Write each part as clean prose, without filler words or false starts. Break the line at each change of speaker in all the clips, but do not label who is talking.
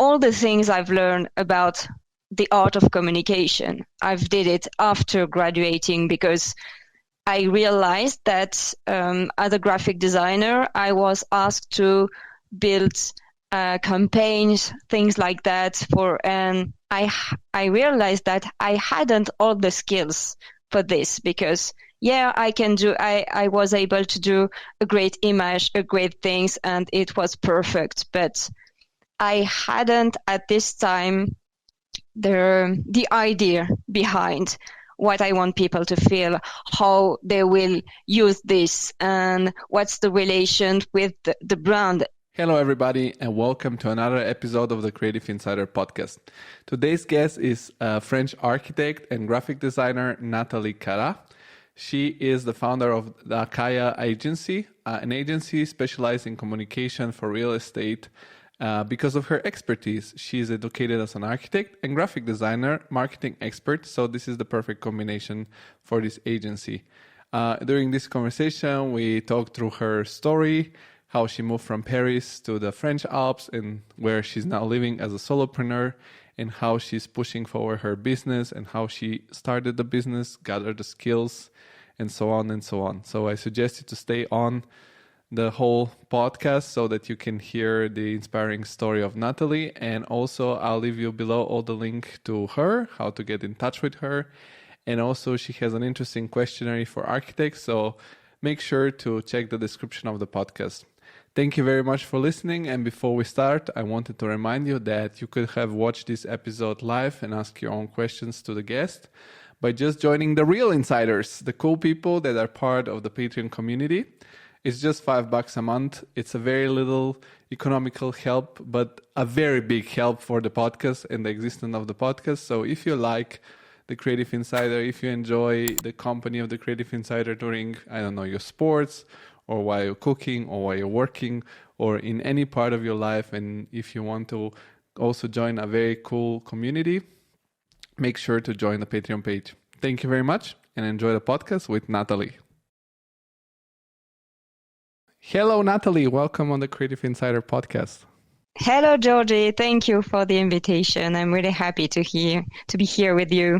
all the things I've learned about the art of communication, I've did it after graduating because I realized that as a graphic designer, I was asked to build campaigns, things like that and I realized that I hadn't all the skills for this because I was able to do a great image, a great things, and it was perfect. But I hadn't at this time the idea behind what I want people to feel, how they will use this, and what's the relation with the brand.
Hello, everybody, and welcome to another episode of the Creative Insider Podcast. Today's guest is French architect and graphic designer Nathalie Cara. She is the founder of the Cara Agency, an agency specialized in communication for real estate. Because of her expertise, she is educated as an architect and graphic designer, marketing expert. So this is the perfect combination for this agency. During this conversation, we talked through her story, how she moved from Paris to the French Alps and where she's now living as a solopreneur, and how she's pushing forward her business and how she started the business, gathered the skills, and so on and so on. So I suggest you to stay on the whole podcast so that you can hear the inspiring story of Nathalie. And also I'll leave you below all the link to her, how to get in touch with her. And also she has an interesting questionary for architects. So make sure to check the description of the podcast. Thank you very much for listening. And before we start, I wanted to remind you that you could have watched this episode live and ask your own questions to the guest by just joining the real insiders, the cool people that are part of the Patreon community. It's just $5 a month. It's a very little economical help, but a very big help for the podcast and the existence of the podcast. So if you like the Creative Insider, if you enjoy the company of the Creative Insider during, your sports, or while you're cooking, or while you're working, or in any part of your life, and if you want to also join a very cool community, make sure to join the Patreon page. Thank you very much, and enjoy the podcast with Nathalie. Hello, Nathalie. Welcome on the Creative Insider Podcast.
Hello, Georgie. Thank you for the invitation. I'm really happy to be here with you.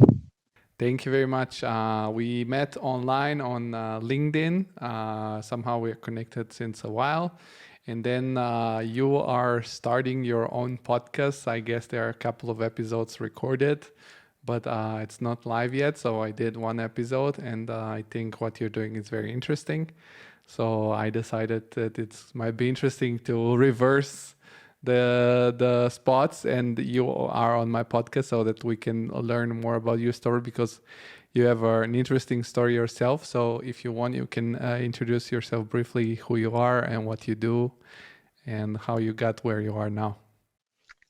Thank you very much. We met online on LinkedIn. Somehow we're connected since a while. And then you are starting your own podcast. I guess there are a couple of episodes recorded, but it's not live yet. So I did one episode, and I think what you're doing is very interesting. So I decided that it might be interesting to reverse the spots, and you are on my podcast so that we can learn more about your story, because you have an interesting story yourself. So if you want, you can introduce yourself briefly, who you are and what you do and how you got where you are now.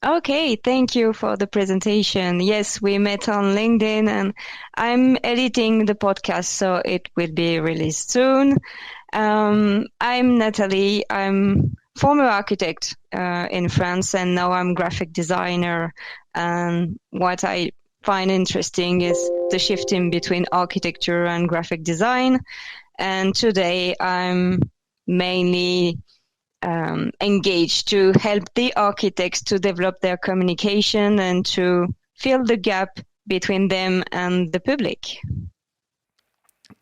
Okay, thank you for the presentation. Yes, we met on LinkedIn, and I'm editing the podcast, so it will be released soon. I'm Nathalie. I'm former architect in France, and now I'm graphic designer. And what I find interesting is the shifting between architecture and graphic design. And today I'm mainly engaged to help the architects to develop their communication and to fill the gap between them and the public.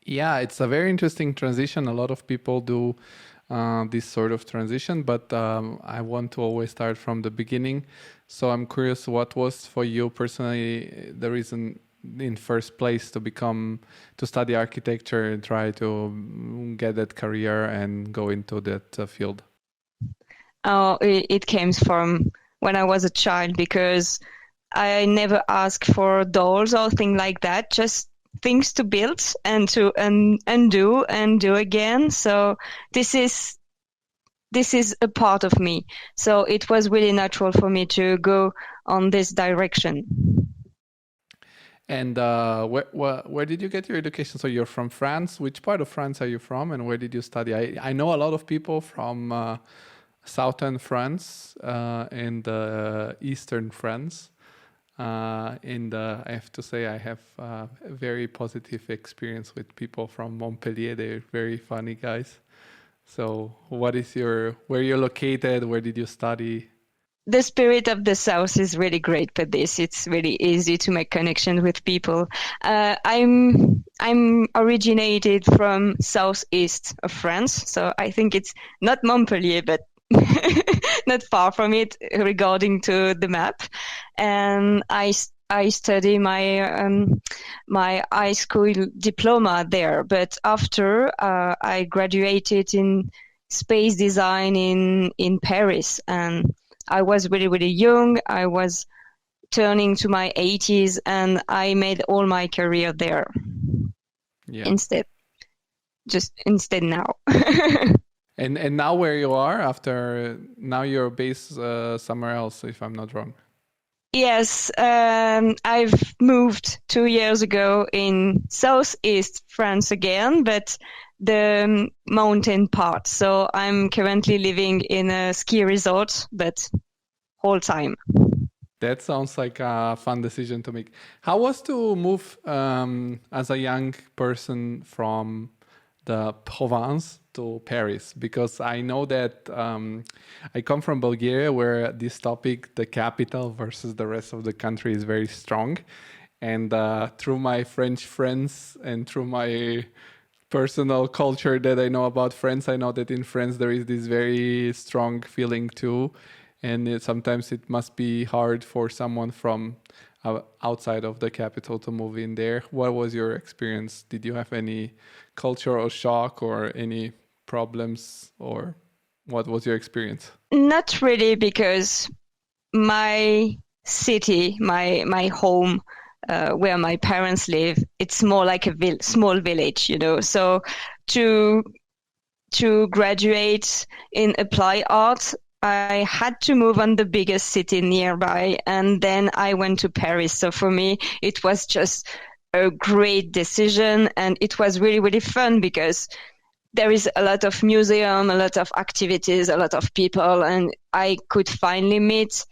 Yeah, it's a very interesting transition. A lot of people do this sort of transition, but I want to always start from the beginning. So I'm curious, what was for you personally the reason in first place to study architecture and try to get that career and go into that field?
Oh, it came from when I was a child, because I never asked for dolls or things like that, just things to build and to and do again. So this is a part of me. So it was really natural for me to go on this direction.
And where did you get your education? So you're from France. Which part of France are you from, and where did you study? I know a lot of people from southern France and eastern France. And I have to say I have a very positive experience with people from Montpellier. They're very funny guys. So where you're located? Where did you study?
the spirit of the South is really great for this. It's really easy to make connections with people. I'm originated from southeast of France, so I think it's not Montpellier, but not far from it regarding to the map. And I study my high school diploma there, but after I graduated in space design in Paris, and I was really, really young. I was turning to my 80s, and I made all my career there.
Yeah.
Instead now.
And now where you are after, now you're based somewhere else, if I'm not wrong.
Yes, I've moved 2 years ago in southeast France again, but the mountain part. So I'm currently living in a ski resort, but whole time.
That sounds like a fun decision to make. How was to move as a young person from the Provence to Paris? Because I know that I come from Bulgaria, where this topic, the capital versus the rest of the country, is very strong. And through my French friends and through my personal culture that I know about France, I know that in France there is this very strong feeling too. And sometimes it must be hard for someone from outside of the capital to move in there. What was your experience? Did you have any cultural shock or any problems, or what was your experience?
Not really, because my city, my home, where my parents live, it's more like a small village, you know. So to graduate in applied art, I had to move on the biggest city nearby, and then I went to Paris. So for me, it was just a great decision, and it was really, really fun because there is a lot of museum, a lot of activities, a lot of people, and I could finally meet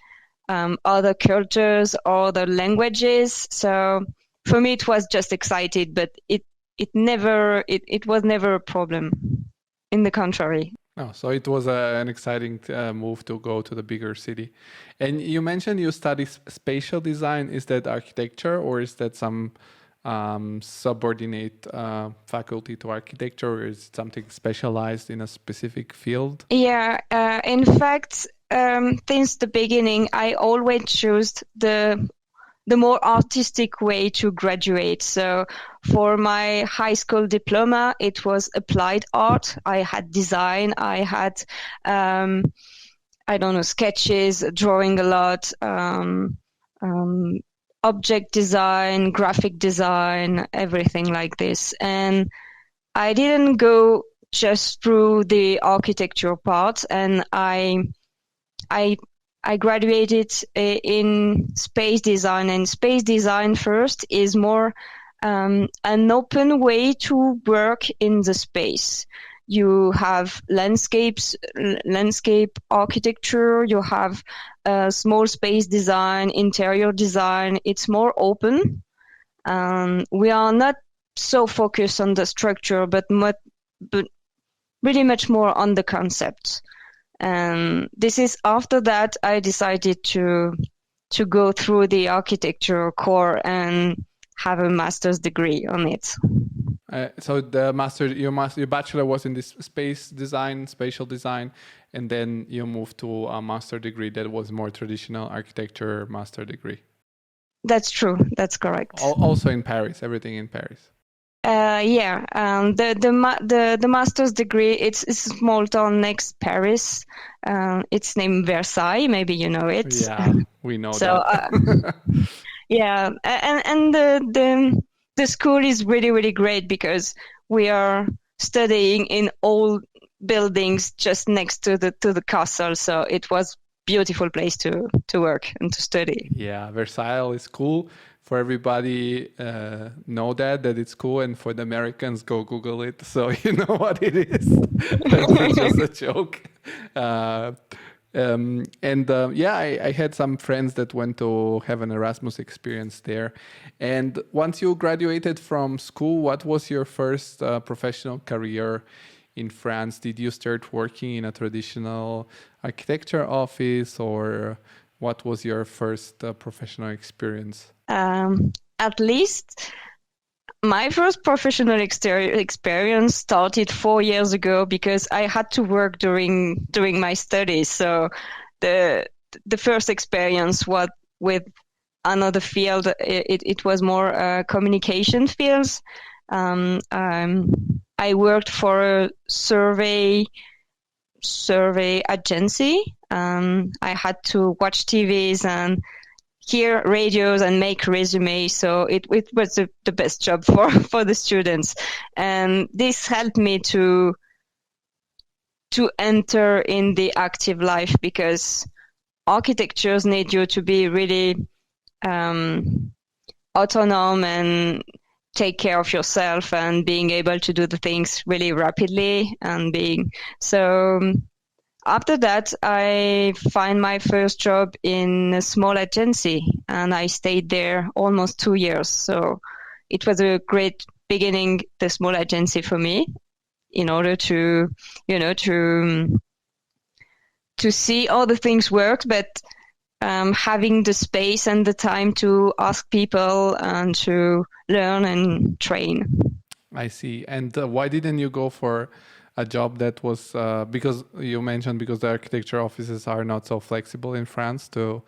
other cultures, other languages. So for me, it was just excited, but it was never a problem. In the contrary.
Oh, so it was an exciting move to go to the bigger city. And you mentioned you study spatial design. Is that architecture, or is that some subordinate faculty to architecture, or is it something specialized in a specific field?
Yeah, in fact, since the beginning, I always chose the more artistic way to graduate. So for my high school diploma, it was applied art. I had design. I had, I don't know, sketches, drawing a lot, object design, graphic design, everything like this. And I didn't go just through the architecture part, and I graduated in space design, and space design first is more an open way to work in the space. You have landscape architecture, you have small space design, interior design. It's more open. We are not so focused on the structure, but really much more on the concept. And this is after that I decided to go through the architecture core and have a master's degree on it.
So your bachelor was in this space design, spatial design, and then you moved to a master degree that was more traditional architecture master degree.
That's true. That's correct.
Also in Paris, everything in Paris.
Yeah, the master's degree, it's a small town next Paris. It's named Versailles. Maybe you know it.
Yeah, we know
so,
that.
Yeah, and the school is really, really great because we are studying in old buildings just next to the castle. So it was beautiful place to work and to study.
Yeah, Versailles is cool. For everybody, know that it's cool, and for the Americans, go Google it so you know what it is. That's just a joke. I had some friends that went to have an Erasmus experience there. And once you graduated from school, what was your first professional career in France. Did you start working in a traditional architecture office, or what was your first professional experience?
At least my first professional experience started 4 years ago because I had to work during my studies. So the first experience was with another field. It was more communication fields. I worked for a survey agency. I had to watch TVs and hear radios and make resumes. So it was the best job for the students. And this helped me to enter in the active life, because architectures need you to be really autonomous and take care of yourself and being able to do the things really rapidly and after that, I find my first job in a small agency, and I stayed there almost 2 years. So it was a great beginning, the small agency, for me, in order to see how the things worked, but having the space and the time to ask people and to learn and train.
I see. And why didn't you go for a job that was, because you mentioned, because the architecture offices are not so flexible in France to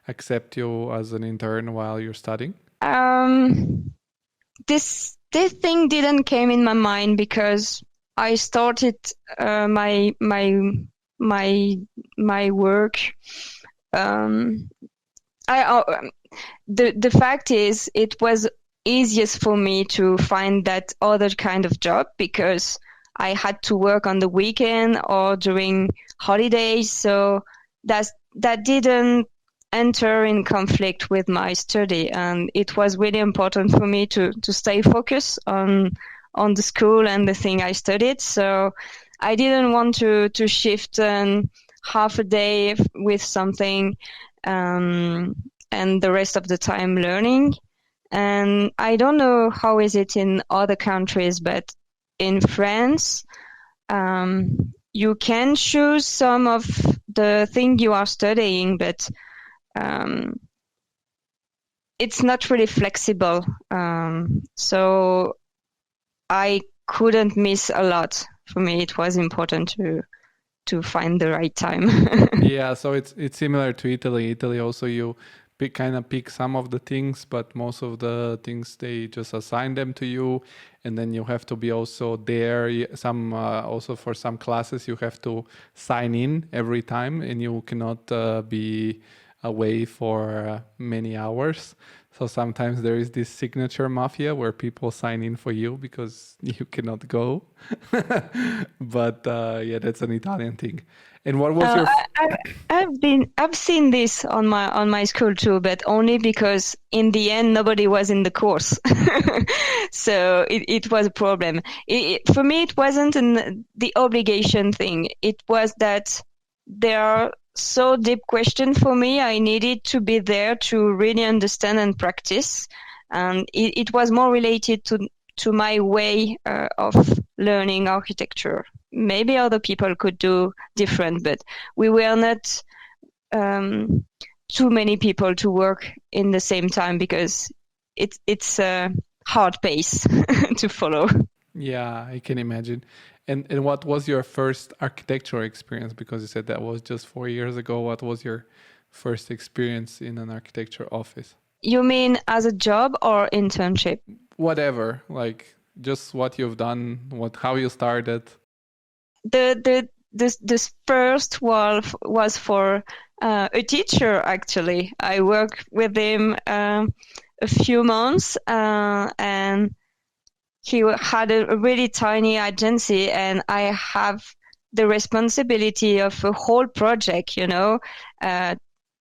accept you as an intern while you're studying?
This thing didn't came in my mind because I started my work. The fact is, it was easiest for me to find that other kind of job because I had to work on the weekend or during holidays, so that didn't enter in conflict with my study, and it was really important for me to stay focused on the school and the thing I studied. So I didn't want to shift half a day with something and the rest of the time learning. And I don't know how is it in other countries, but in France, you can choose some of the thing you are studying, but it's not really flexible. So I couldn't miss a lot. For me, it was important to find the right time.
Yeah, so it's similar to Italy. Italy also, you kind of pick some of the things, but most of the things they just assign them to you, and then you have to be also there. Some also for some classes you have to sign in every time, and you cannot be away for many hours. So sometimes there is this signature mafia where people sign in for you because you cannot go. But yeah, that's an Italian thing. And what was your?
I've seen this on my school too, but only because in the end nobody was in the course, so it was a problem. For me, it wasn't the obligation thing. It was that there are so deep questions for me. I needed to be there to really understand and practice, and it was more related to my way of learning architecture. Maybe other people could do different, but we were not too many people to work in the same time because it's a hard pace to follow.
Yeah, I can imagine. And what was your first architectural experience? Because you said that was just 4 years ago. What was your first experience in an architecture office? You
mean as a job or internship?
Whatever, like just what you've done, how you started.
This first was for a teacher, actually. I worked with him a few months, and he had a really tiny agency, and I have the responsibility of a whole project,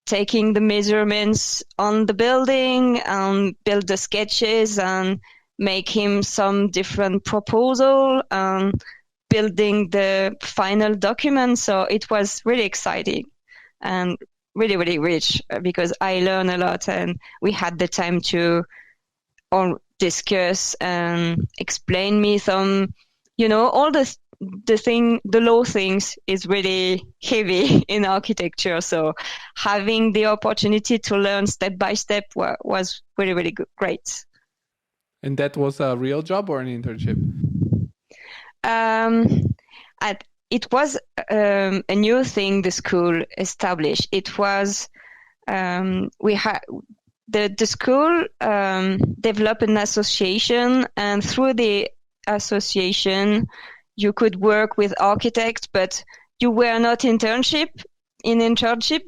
taking the measurements on the building and build the sketches and make him some different proposal and building the final document. So it was really exciting and really, really rich because I learned a lot, and we had the time to discuss and explain me some, all the the law things is really heavy in architecture. So having the opportunity to learn step by step was really, really good, great.
And that was a real job or an internship?
It was a new thing the school established. It was we had the school developed an association, and through the association you could work with architects, but you were not internship,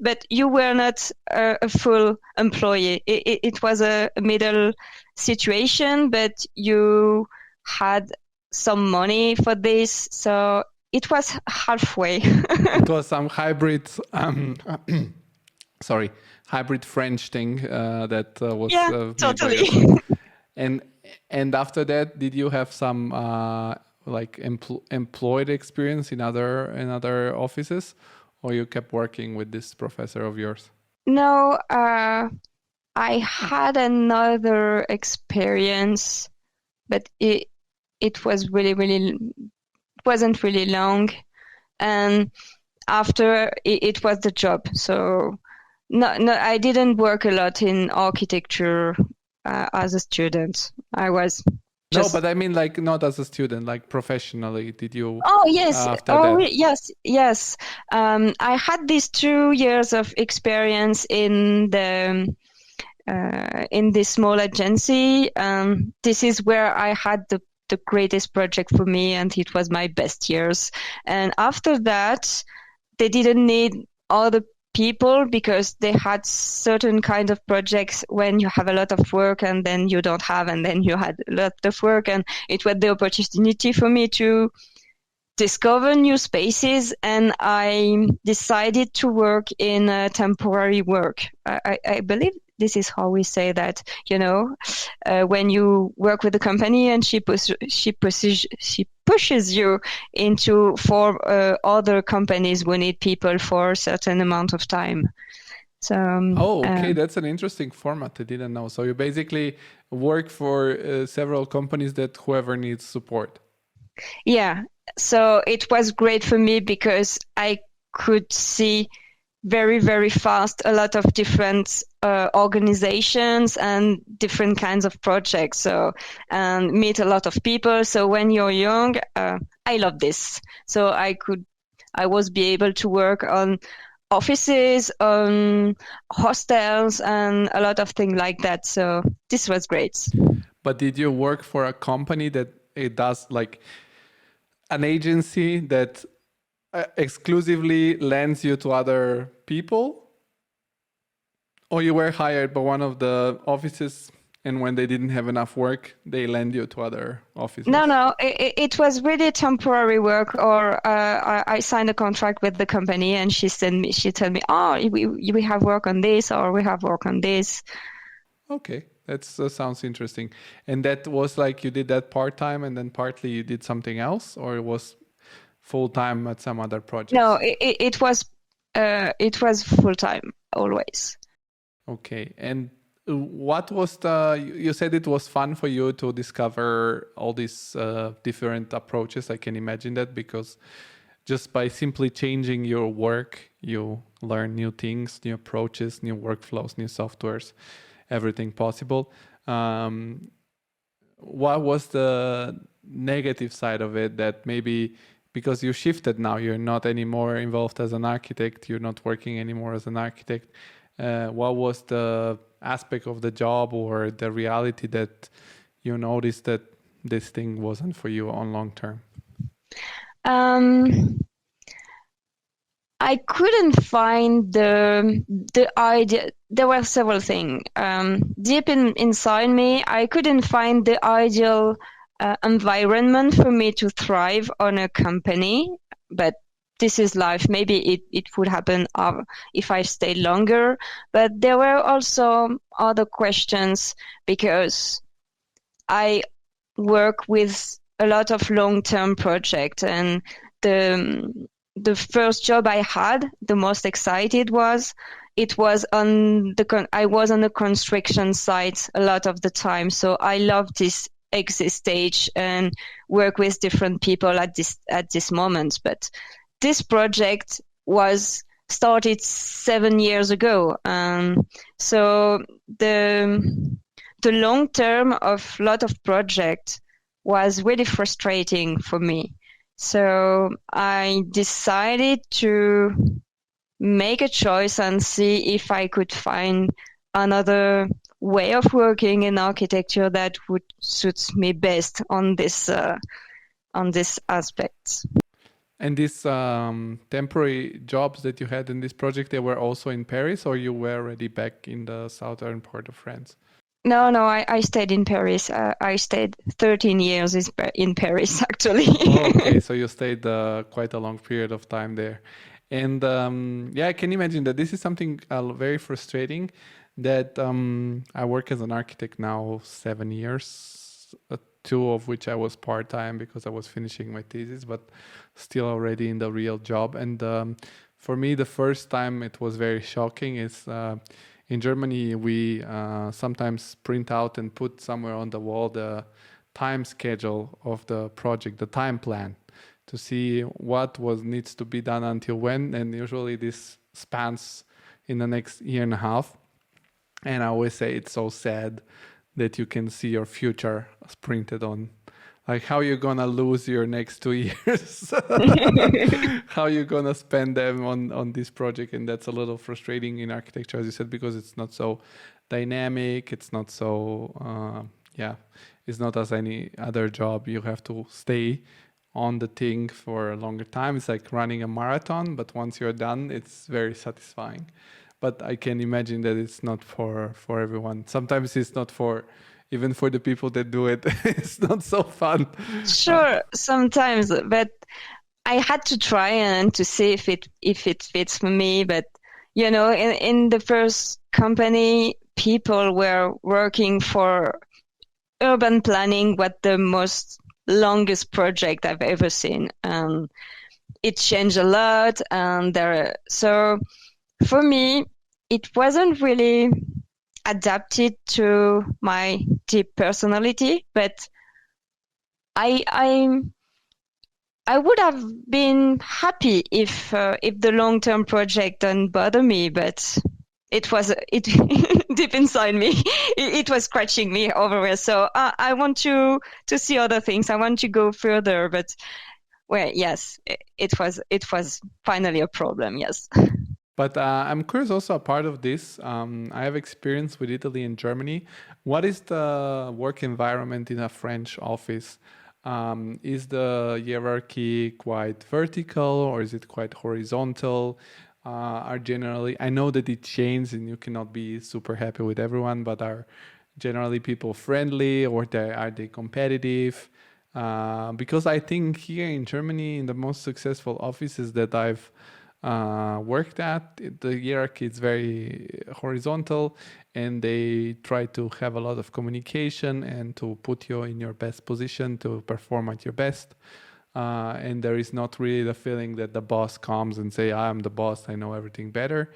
but you were not a full employee. It was a middle situation, but you had some money for this, so it was halfway.
It was some hybrid, hybrid French thing that was
totally.
And after that, did you have some employed experience in other offices, or you kept working with this professor of yours?
No, I had another experience, but it was wasn't really long, and after it was the job. So no, I didn't work a lot in architecture as a student. I was just...
No, but I mean, like, not as a student, like professionally. Did you?
Oh yes,
that?
yes. I had these 2 years of experience in this small agency. This is where I had the greatest project for me, and it was my best years. And after that, they didn't need other people because they had certain kind of projects when you have a lot of work and then you don't have, and then you had a lot of work, and it was the opportunity for me to discover new spaces, and I decided to work in temporary work. I believe this is how we say that, when you work with a company and she pushes you into for other companies who need people for a certain amount of time. So
okay, that's an interesting format. I didn't know. So you basically work for several companies that whoever needs support.
Yeah. So it was great for me because I could see very, very fast a lot of different organizations and different kinds of projects. So, and meet a lot of people. So when you're young, I love this. So I was be able to work on offices, on hostels, and a lot of things like that. So this was great.
But did you work for a company that it does, like an agency that exclusively lends you to other people? Or you were hired by one of the offices, and when they didn't have enough work, they lend you to other offices?
No, it was really temporary work. Or I signed a contract with the company, and she told me, oh, we have work on this, or we have work on this.
Okay, that sounds interesting. And that was like you did that part-time, and then partly you did something else, or it was full-time at some other project?
No, it was full-time always.
Okay. And what was you said it was fun for you to discover all these different approaches. I can imagine that, because just by simply changing your work, you learn new things, new approaches, new workflows, new softwares, everything possible. What was the negative side of it, that maybe because you shifted now, you're not anymore involved as an architect, you're not working anymore as an architect? What was the aspect of the job or the reality that you noticed that this thing wasn't for you on long term?
I couldn't find the idea. There were several things deep inside me. I couldn't find the ideal environment for me to thrive on a company, but this is life. Maybe it would happen if I stayed longer. But there were also other questions, because I work with a lot of long-term projects, and the first job I had, the most excited I was on the construction site a lot of the time. So I loved this exit stage and work with different people at this moment. But this project was started 7 years ago. So the long term of lot of project was really frustrating for me. So I decided to make a choice and see if I could find another way of working in architecture that would suit me best on this aspect.
And these temporary jobs that you had in this project, they were also in Paris, or you were already back in the southern part of France?
No, I stayed in Paris. I stayed 13 years in Paris, actually.
Okay, so you stayed quite a long period of time there. And I can imagine that this is something very frustrating, that I work as an architect now 7 years, 2 of which I was part-time because I was finishing my thesis, but still already in the real job. And for me, the first time it was very shocking is in Germany, we sometimes print out and put somewhere on the wall the time schedule of the project, the time plan, to see what needs to be done until when. And usually this spans in the next year and a half. And I always say it's so sad that you can see your future printed on, like how you're gonna lose your next 2 years, how you're gonna spend them on this project. And that's a little frustrating in architecture, as you said, because it's not so dynamic. It's not so, it's not as any other job. You have to stay on the thing for a longer time. It's like running a marathon, but once you're done, it's very satisfying. But I can imagine that it's not for everyone. Sometimes it's not even for the people that do it. It's not so fun.
Sure, sometimes, but I had to try and to see if it fits for me. But in the first company, people were working for urban planning, what the most longest project I've ever seen. It changed a lot, and so for me, it wasn't really adapted to my deep personality, but I would have been happy if the long-term project didn't bother me, but it deep inside me, it was scratching me over. So I want to see other things. I want to go further, but well, yes, it was finally a problem. Yes.
But I'm curious also, a part of this, I have experience with Italy and Germany. What is the work environment in a French office? Is the hierarchy quite vertical, or is it quite horizontal? I know that it changes and you cannot be super happy with everyone, but are generally people friendly, or are they competitive? Because I think here in Germany, in the most successful offices that I've worked at, the hierarchy is very horizontal, and they try to have a lot of communication and to put you in your best position to perform at your best. And there is not really the feeling that the boss comes and say, I am the boss, I know everything better.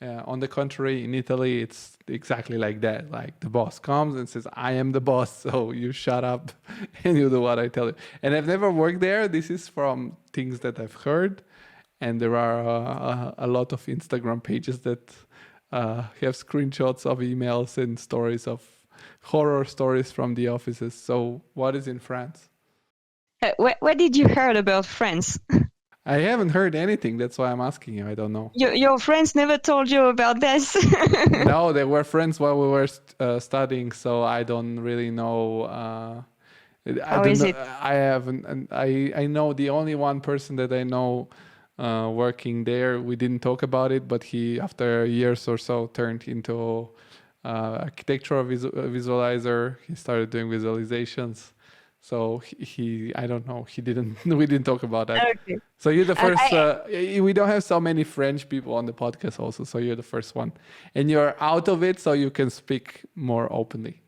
On the contrary, in Italy, it's exactly like that. Like the boss comes and says, I am the boss, so you shut up and you do what I tell you. And I've never worked there. This is from things that I've heard. And there are a lot of Instagram pages that have screenshots of emails and stories of horror stories from the offices. So what is in France?
What did you hear about France?
I haven't heard anything. That's why I'm asking you. I don't know.
Your friends never told you about this?
No, they were friends while we were studying, so I don't really know.
How is it?
I haven't. I know the only one person that I know working there. We didn't talk about it, but he, after years or so, turned into architectural visualizer. He started doing visualizations. So I don't know. We didn't talk about that.
Okay.
So you're the first. We don't have so many French people on the podcast also. So you're the first one, and you're out of it, so you can speak more openly.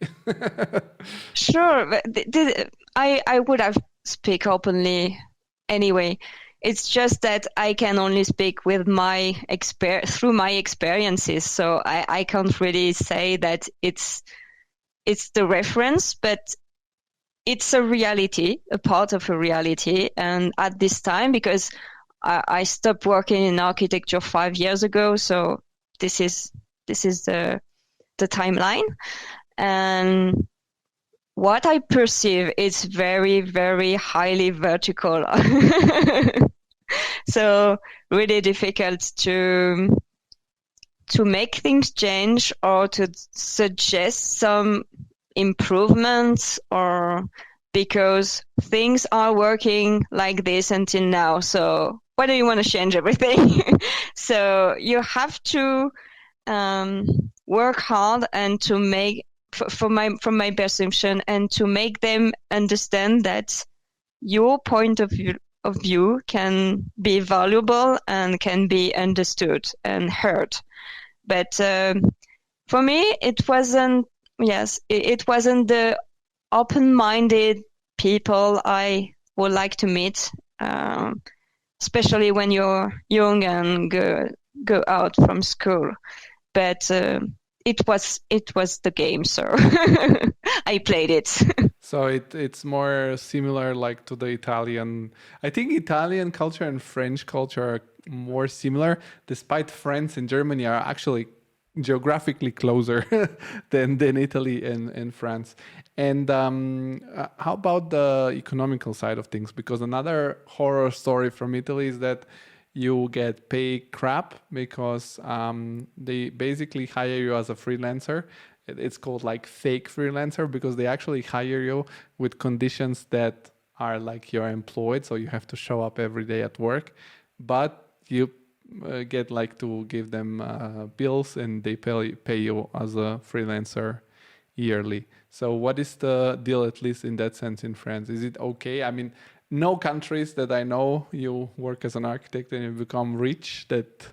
Sure, but I would have speak openly anyway. It's just that I can only speak with through my experiences. So I can't really say that it's the reference, but it's a reality, a part of a reality. And at this time, because I stopped working in architecture 5 years ago, so this is the timeline. And what I perceive is very, very highly vertical. So really difficult to make things change or to suggest some improvements, or because things are working like this until now. So why do you want to change everything? So you have to work hard and to make, from my perception, and to make them understand that your point of view can be valuable and can be understood and heard. But for me, it wasn't the open-minded people I would like to meet, especially when you're young and go out from school. But it was the game, so I played it.
So it's more similar like to the Italian. I think Italian culture and French culture are more similar, despite France and Germany are actually geographically closer than Italy and France. And how about the economical side of things? Because another horror story from Italy is that you get paid crap because they basically hire you as a freelancer. It's called like fake freelancer because they actually hire you with conditions that are like you're employed, so you have to show up every day at work, but you get like to give them bills and they pay you as a freelancer yearly. So what is the deal, at least in that sense, in France? Is it okay? I mean, no countries that I know you work as an architect and you become rich that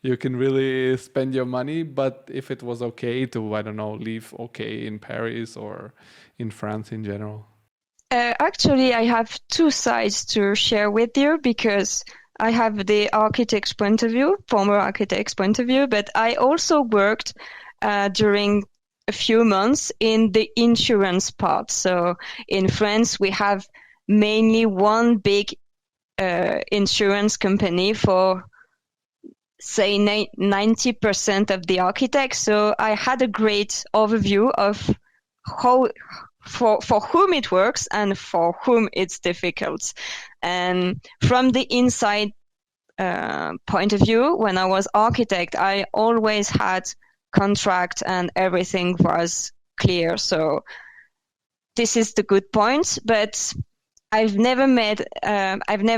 you can really spend your money. But if it was okay to, I don't know, live okay in Paris or in France in general.
Actually, I have two sides to share with you, because I have the architect's point of view, former architect's point of view, but I also worked during a few months in the insurance part. So in France, we have mainly one big insurance company for, say, 90% of the architects. So I had a great overview of how, for whom it works and for whom it's difficult. And from the inside point of view, when I was architect, I always had contract and everything was clear. So this is the good point, but I've never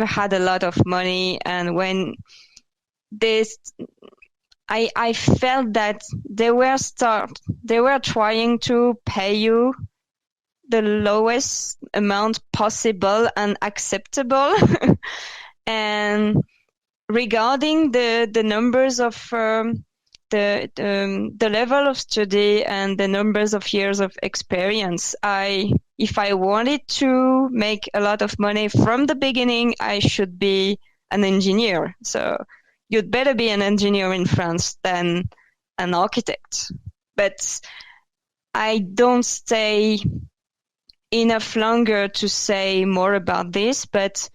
had a lot of money, and when I felt that they were trying to pay you the lowest amount possible and acceptable. And regarding the numbers of the level of study and the numbers of years of experience, if I wanted to make a lot of money from the beginning, I should be an engineer. So you'd better be an engineer in France than an architect. But I don't stay enough longer to say more about this, but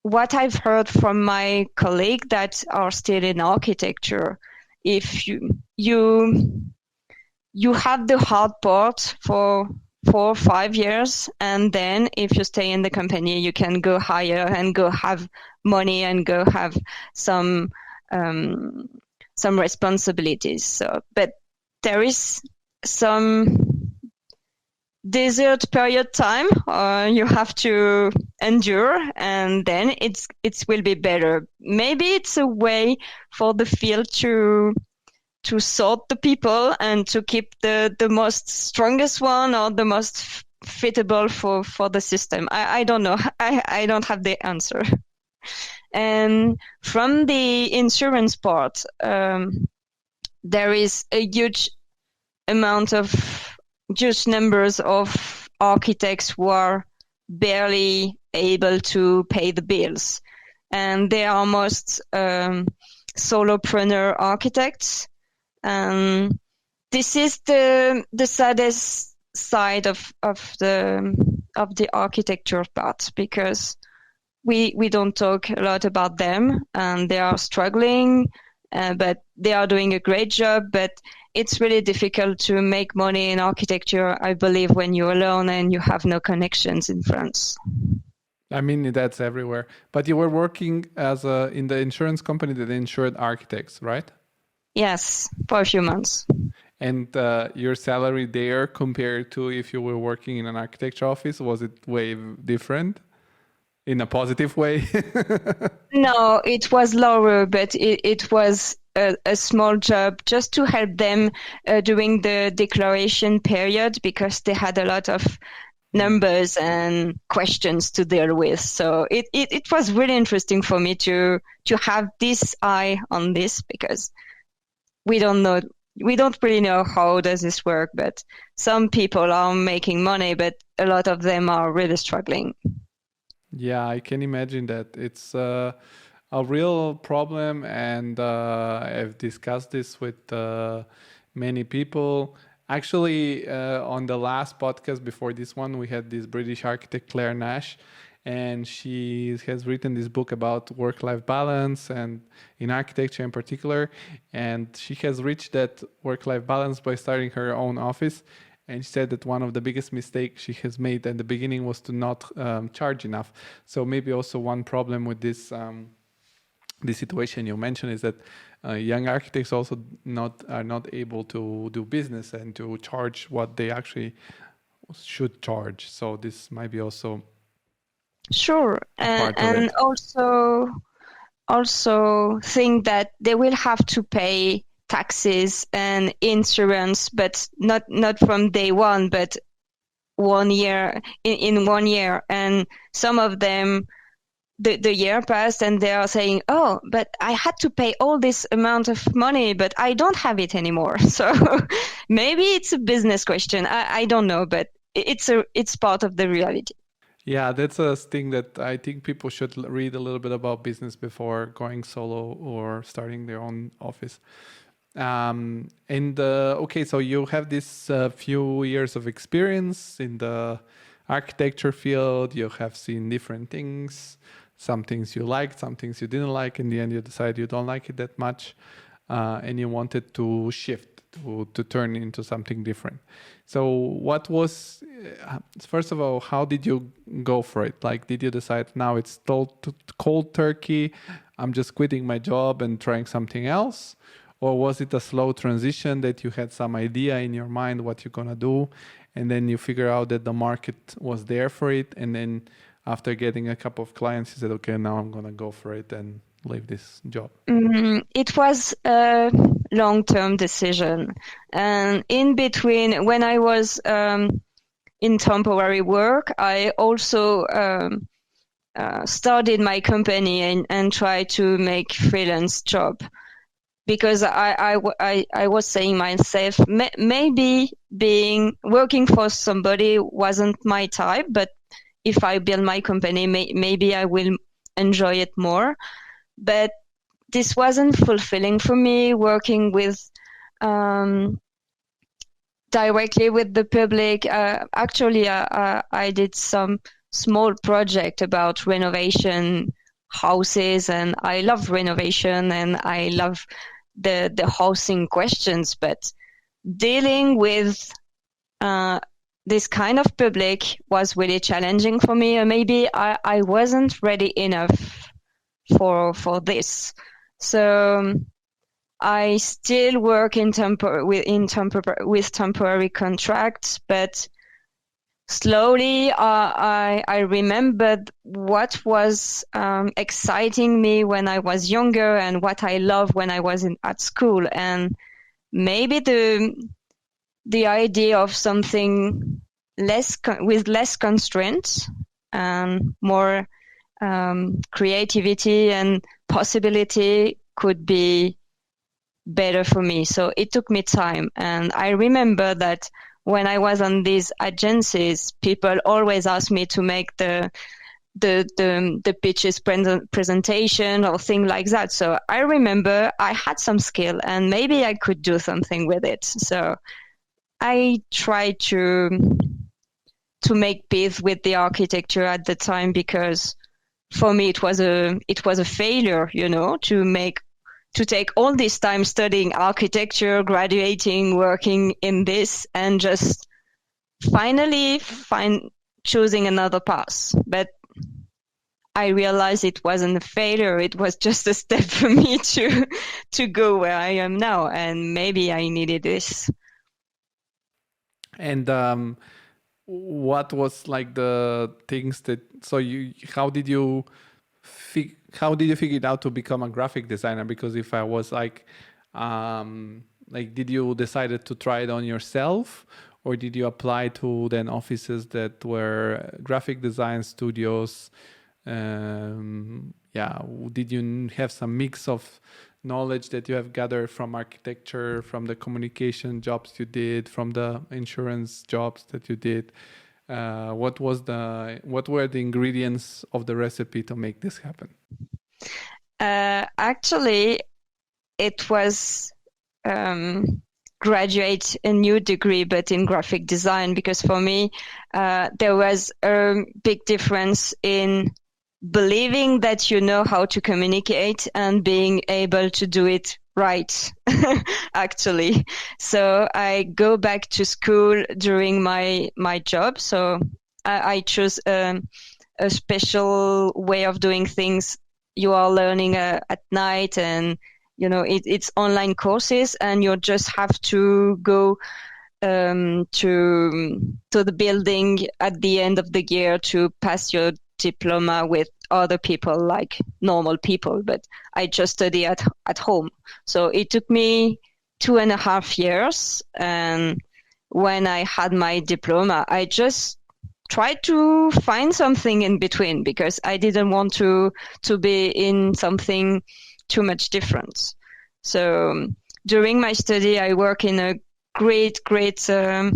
what I've heard from my colleagues that are still in architecture, if you have the hard part for 4 or 5 years, and then if you stay in the company, you can go higher and go have money and go have some responsibilities. So, but there is some desert period time you have to endure, and then it will be better. Maybe it's a way for the field to sort the people and to keep the most strongest one or the most fitable for the system. I don't know. I don't have the answer. And from the insurance part, there is a huge numbers of architects who are barely able to pay the bills, and they are most solopreneur architects. This is the saddest side of of the architecture part, because we don't talk a lot about them, and they are struggling, but they are doing a great job. But it's really difficult to make money in architecture, I believe, when you're alone and you have no connections in France.
I mean, that's everywhere. But you were working in the insurance company that insured architects, right?
Yes, for a few months.
And your salary there compared to if you were working in an architecture office, was it way different in a positive way?
No, it was lower, but it was a small job just to help them during the declaration period, because they had a lot of numbers and questions to deal with. So it was really interesting for me to have this eye on this, because we don't really know how does this work, but some people are making money, but a lot of them are really struggling.
Yeah, I can imagine that. It's a real problem, and I've discussed this with many people. Actually, on the last podcast before this one, we had this British architect, Claire Nash, and she has written this book about work-life balance, and in architecture in particular. And she has reached that work-life balance by starting her own office. And she said that one of the biggest mistakes she has made at the beginning was to not charge enough. So maybe also one problem with this situation you mentioned is that young architects also are not able to do business and to charge what they actually should charge. So this might be also
sure, and also think that they will have to pay taxes and insurance, but not from day one, but 1 year in 1 year. And some of them, the year passed and they are saying, oh, but I had to pay all this amount of money, but I don't have it anymore. So maybe it's a business question. I don't know, but it's part of the reality.
Yeah, that's a thing that I think people should read a little bit about business before going solo or starting their own office. Okay, so you have this few years of experience in the architecture field. You have seen different things. Some things you liked, some things you didn't like. In the end, you decided you don't like it that much, and you wanted to shift to turn into something different. So what was, first of all, how did you go for it? Like, did you decide now it's cold turkey, I'm just quitting my job and trying something else? Or was it a slow transition that you had some idea in your mind what you're going to do, and then you figure out that the market was there for it, and then after getting a couple of clients, you said, okay, now I'm going to go for it and leave this job?
It was a long-term decision. And in between, when I was in temporary work, I also started my company and tried to make freelance job. Because I was saying myself, maybe working for somebody wasn't my type, but if I build my company, maybe I will enjoy it more. But this wasn't fulfilling for me, working with directly with the public. Actually, I did some small project about renovation houses, and I love renovation and I love the housing questions, but dealing with this kind of public was really challenging for me, and maybe I wasn't ready enough for this. So I still work with temporary contracts, but slowly I remembered what was exciting me when I was younger and what I loved when I was at school, and maybe the idea of something with less constraints and more creativity and possibility could be better for me. So it took me time, and I remember that when I was on these agencies, people always asked me to make the pitches presentation or thing like that. So I remember I had some skill and maybe I could do something with it. So I tried to to make peace with the architecture at the time, because for me it was a failure, to take all this time studying architecture, graduating, working in this, and just finally choosing another path. But I realized it wasn't a failure. It was just a step for me to go where I am now. And maybe I needed this.
And what was like the things that, how did you figure it out to become a graphic designer? Because if I was like, did you decide to try it on yourself, or did you apply to then offices that were graphic design studios? Did you have some mix of knowledge that you have gathered from architecture, from the communication jobs you did, from the insurance jobs that you did? What were the ingredients of the recipe to make this happen?
Actually, it was graduate a new degree, but in graphic design, because for me, there was a big difference in believing that you know how to communicate and being able to do it right, actually. So I go back to school during my job. So I chose a special way of doing things. You are learning at night, and it's online courses, and you just have to go to the building at the end of the year to pass your diploma with other people, like normal people. But I just study at home. So it took me 2.5 years. And when I had my diploma, I just tried to find something in between, because I didn't want to be in something too much different. So during my study, I work in a great communication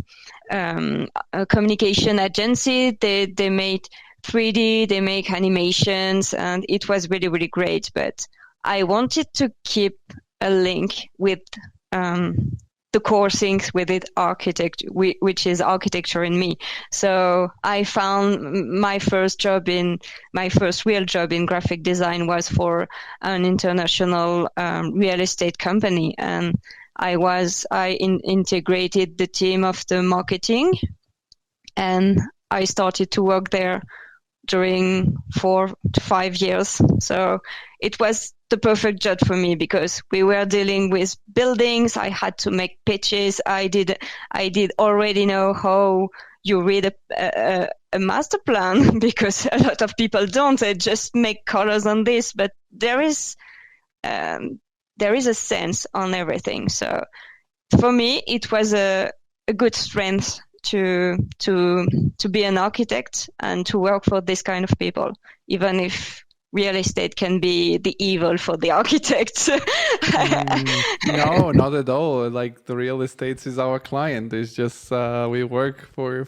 agency. They made 3D, they make animations, and it was really, really great. But I wanted to keep a link with the core things with it, architecture, which is architecture in me. So I found my first real job in graphic design was for an international real estate company, and I integrated the team of the marketing, and I started to work there during 4 to 5 years. So it was the perfect job for me, because we were dealing with buildings. I had to make pitches. I did already know how you read a master plan, because a lot of people don't. They just make colors on this, but there is a sense on everything. So for me, it was a good strength to be an architect and to work for this kind of people, even if real estate can be the evil for the architects.
No, not at all. Like, the real estate is our client. It's just we work for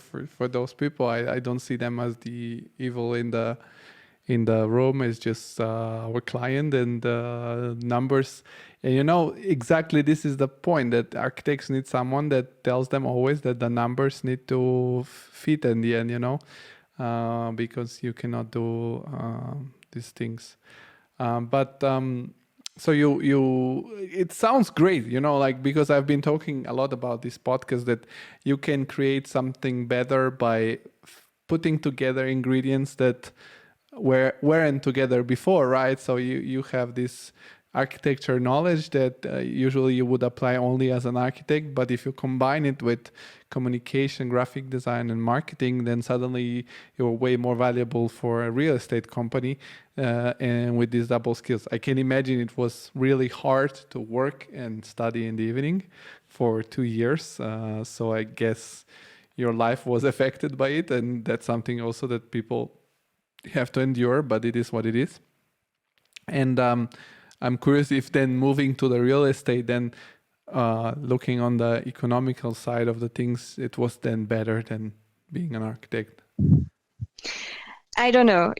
those people. I don't see them as the evil in the room. It's just our client and numbers. And exactly, this is the point, that architects need someone that tells them always that the numbers need to fit in the end, because you cannot do these things. So it sounds great, because I've been talking a lot about this podcast, that you can create something better by putting together ingredients that weren't together before, right? So you have this architecture knowledge that usually you would apply only as an architect, but if you combine it with communication, graphic design, and marketing, then suddenly you're way more valuable for a real estate company, and with these double skills. I can imagine it was really hard to work and study in the evening for 2 years, so I guess your life was affected by it, and that's something also that people have to endure, but it is what it is. And I'm curious if then moving to the real estate, then looking on the economical side of the things, it was then better than being an architect.
I don't know.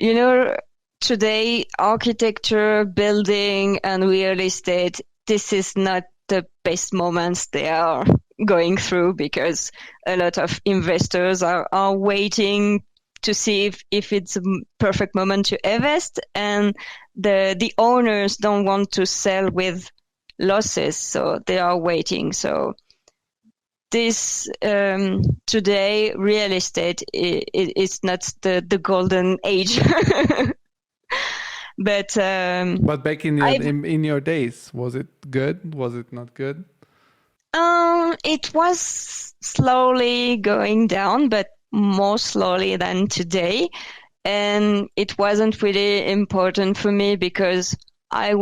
Today, architecture, building, and real estate, this is not the best moments they are going through, because a lot of investors are waiting to see if it's a perfect moment to invest, and the owners don't want to sell with losses, so they are waiting. So this today real estate is not the golden age. But
back in your days, was it good? Was it not good?
It was slowly going down, but more slowly than today. And it wasn't really important for me because I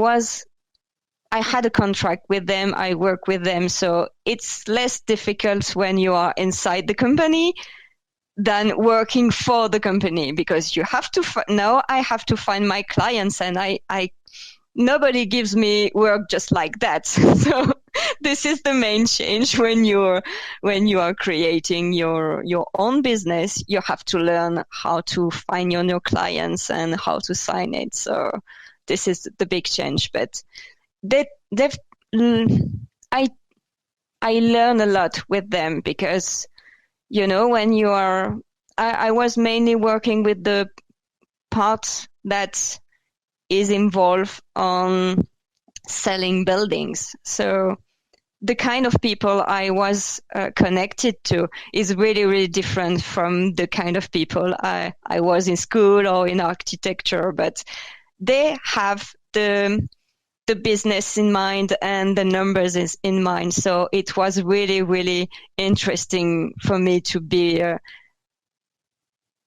had a contract with them. I work with them. So it's less difficult when you are inside the company than working for the company, because you have to now I have to find my clients, and I nobody gives me work just like that. So this is the main change when you are creating your own business. You have to learn how to find your new clients and how to sign it. So this is the big change. But I learn a lot with them, because when you are, I was mainly working with the part that is involved on selling buildings. So the kind of people I was connected to is really, really different from the kind of people I was in school or in architecture, but they have the business in mind and the numbers is in mind. So it was really, really interesting for me to be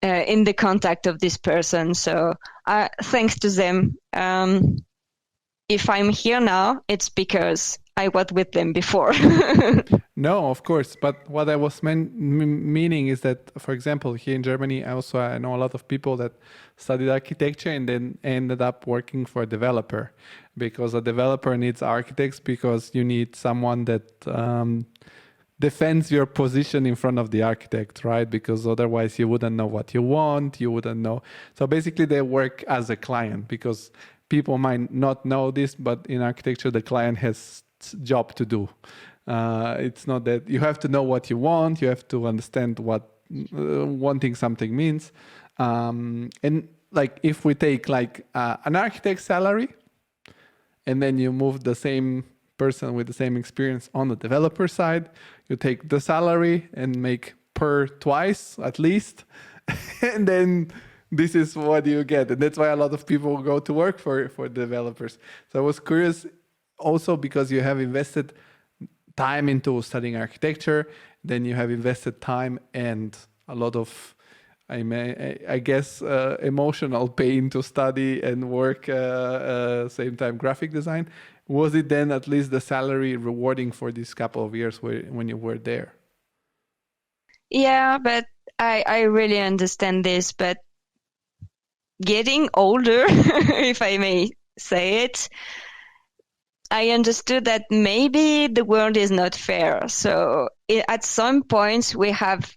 in the contact of this person. So thanks to them, if I'm here now, it's because I was with them before.
No, of course. But what I was meaning is that, for example, here in Germany, I know a lot of people that studied architecture and then ended up working for a developer, because a developer needs architects, because you need someone that defends your position in front of the architect, right? Because otherwise you wouldn't know what you want, you wouldn't know. So basically they work as a client, because people might not know this, but in architecture, the client has job to do. It's not that you have to know what you want, you have to understand what wanting something means. And like if we take like an architect's salary, and then you move the same person with the same experience on the developer side, you take the salary and make per twice at least, and then this is what you get. And that's why a lot of people go to work for developers. So I was curious also, because you have invested time into studying architecture, then you have invested time and a lot of, I guess, emotional pain to study and work same time graphic design. Was it then at least the salary rewarding for this couple of years when you were there?
Yeah, but I really understand this. But getting older, if I may say it, I understood that maybe the world is not fair. So at some points we have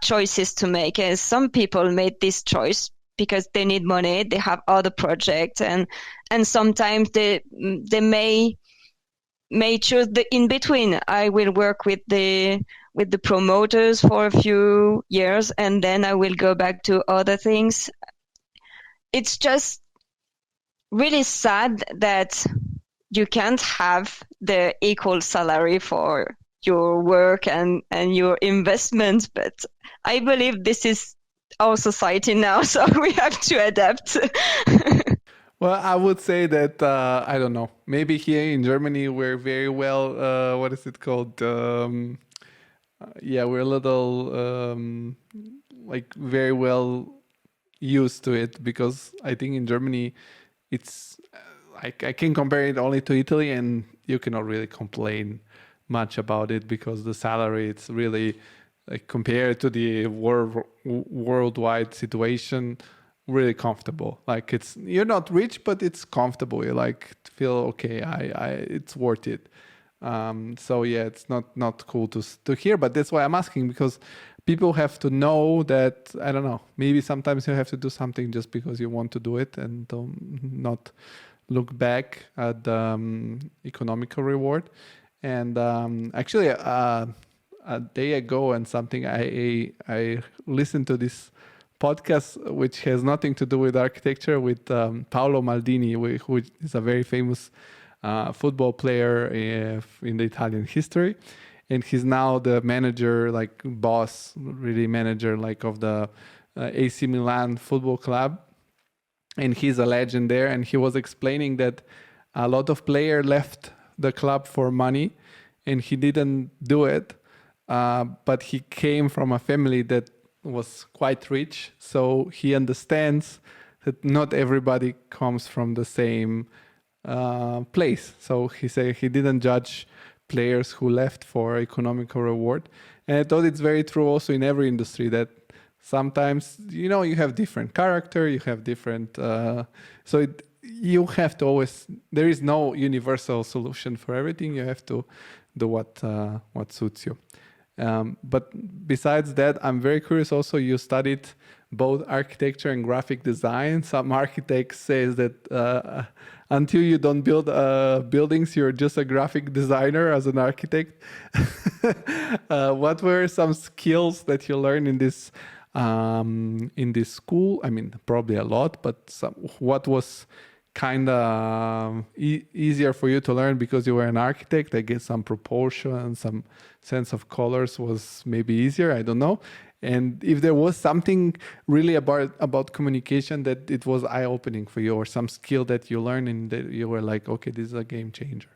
choices to make, and some people made this choice because they need money, they have other projects, and sometimes they may choose the in between. I will work with the promoters for a few years, and then I will go back to other things. It's just really sad that you can't have the equal salary for your work and your investments, but I believe this is our society now, so we have to adapt.
Well, I would say that, I don't know, maybe here in Germany we're very well, what is it called? We're a little, like very well used to it, because I think in Germany it's, I can compare it only to Italy, and you cannot really complain much about it, because the salary, it's really, like, compared to the worldwide situation, really comfortable. Like, you're not rich, but it's comfortable. You like feel okay. It's worth it. So yeah, it's not cool to hear, but that's why I'm asking, because people have to know that, I don't know, maybe sometimes you have to do something just because you want to do it, and not look back at the economical reward. And actually, a day ago, and something I listened to this podcast, which has nothing to do with architecture, with Paolo Maldini, who is a very famous football player in the Italian history, and he's now the manager, like boss, really manager, like of the AC Milan football club, and he's a legend there. And he was explaining that a lot of players left the club for money, and he didn't do it, but he came from a family that was quite rich, so he understands that not everybody comes from the same place. So he said he didn't judge players who left for economical reward. And I thought it's very true also in every industry, that sometimes, you know, you have different character, you have different, you have to always, there is no universal solution for everything. You have to do what suits you. But besides that, I'm very curious also, you studied both architecture and graphic design. Some architects say that until you don't build buildings, you're just a graphic designer as an architect. What were some skills that you learned in this school? I mean, probably a lot, but what was kind of easier for you to learn because you were an architect? I guess some proportion, some sense of colors was maybe easier. I don't know. And if there was something really about communication that it was eye-opening for you, or some skill that you learned and that you were like, okay, this is a game changer.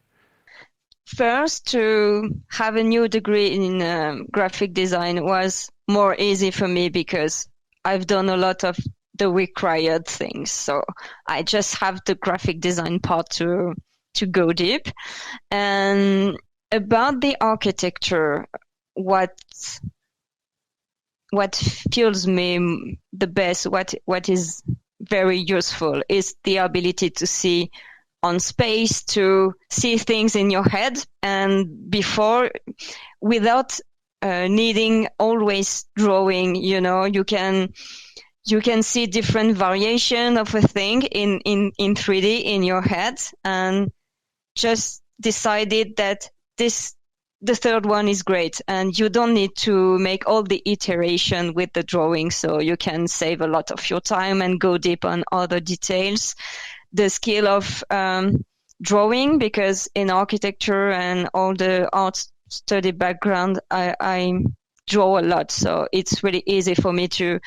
First, to have a new degree in graphic design was more easy for me because I've done a lot of the required things. So I just have the graphic design part to go deep. And about the architecture, what fuels me the best, what is very useful, is the ability to see on space, to see things in your head, and before, without needing always drawing, you know, you can see different variation of a thing in 3D in your head, and just decided that the third one is great, and you don't need to make all the iteration with the drawing, so you can save a lot of your time and go deep on other details. The skill of drawing, because in architecture and all the art study background, I draw a lot, so it's really easy for me to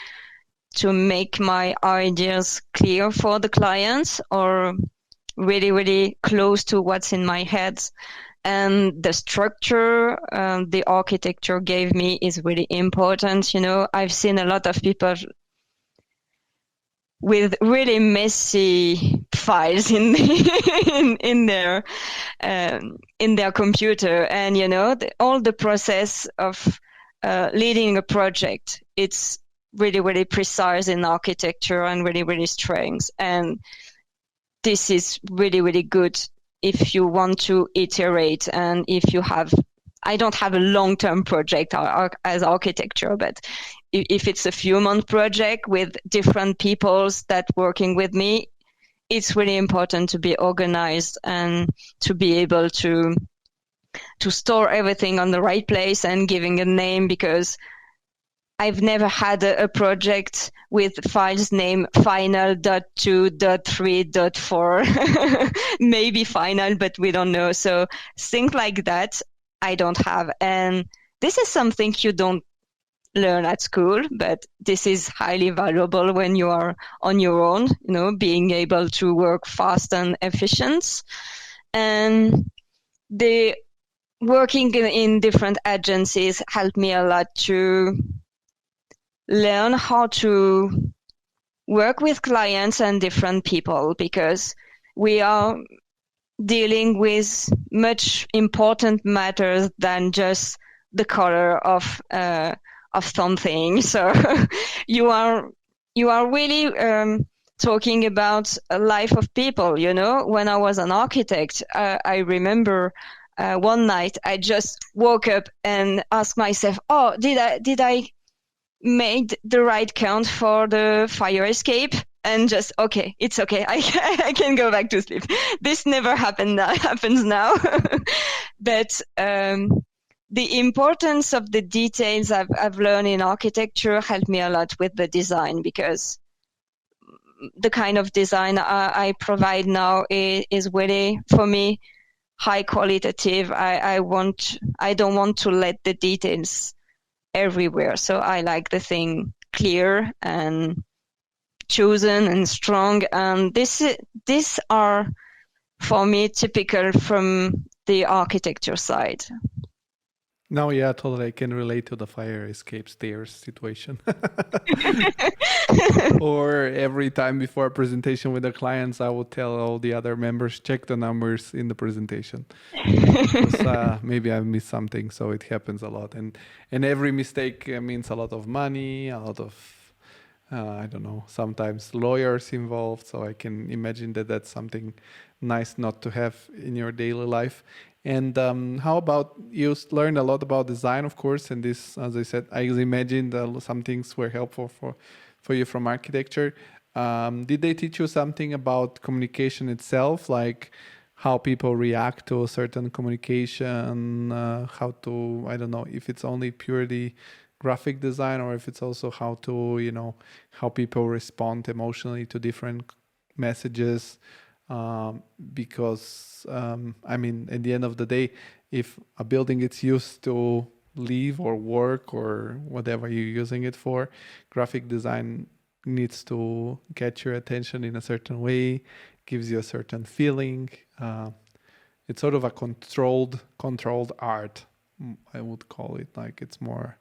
make my ideas clear for the clients, or really, really close to what's in my head. And the structure the architecture gave me is really important. You know, I've seen a lot of people with really messy files in their computer, and you know, all the process of leading a project, it's really, really precise in architecture and really, really strange. And this is really, really good if you want to iterate, and if you have, I don't have a long-term project as architecture, but if it's a few-month project with different peoples that working with me, it's really important to be organized and to be able to store everything on the right place and giving a name, because I've never had a project with files named final.2.3.4, maybe final, but we don't know. So things like that I don't have. And this is something you don't learn at school, but this is highly valuable when you are on your own, you know, being able to work fast and efficient. And the working in different agencies helped me a lot to learn how to work with clients and different people, because we are dealing with much important matters than just the color of something. So you are really talking about a life of people. You know, when I was an architect, I remember one night I just woke up and asked myself, "Oh, did I made the right count for the fire escape?" and just, okay, it's okay. I can go back to sleep. This never happened. That happens now. But the importance of the details I've learned in architecture helped me a lot with the design, because the kind of design I provide now is really, for me, high qualitative. I don't want to let the details everywhere. So I like the thing clear and chosen and strong. And these are, for me, typical from the architecture side.
No, yeah, totally. I can relate to the fire escape stairs situation. Or every time before a presentation with the clients, I would tell all the other members, check the numbers in the presentation. Because, maybe I missed something, so it happens a lot. And every mistake means a lot of money, a lot of, I don't know, sometimes lawyers involved. So I can imagine that that's something nice not to have in your daily life. And how about, you learned a lot about design, of course, and this, as I said, I imagine that some things were helpful for you from architecture. Did they teach you something about communication itself, like how people react to a certain communication, how to, I don't know, if it's only purely graphic design or if it's also how to, how people respond emotionally to different messages? Because I mean, at the end of the day, if a building is used to live or work or whatever you're using it for, graphic design needs to get your attention in a certain way, gives you a certain feeling. It's sort of a controlled art, I would call it. Like, it's more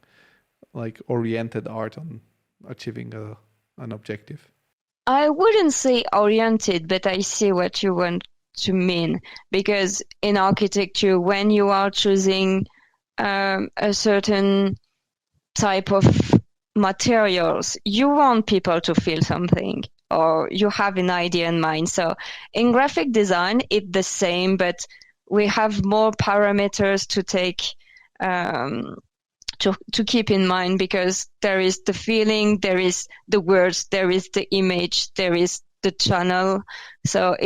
like oriented art on achieving an objective.
I wouldn't say oriented, but I see what you want to mean. Because in architecture, when you are choosing a certain type of materials, you want people to feel something, or you have an idea in mind. So in graphic design, it's the same, but we have more parameters to take to keep in mind, because there is the feeling, there is the words, there is the image, there is the channel. So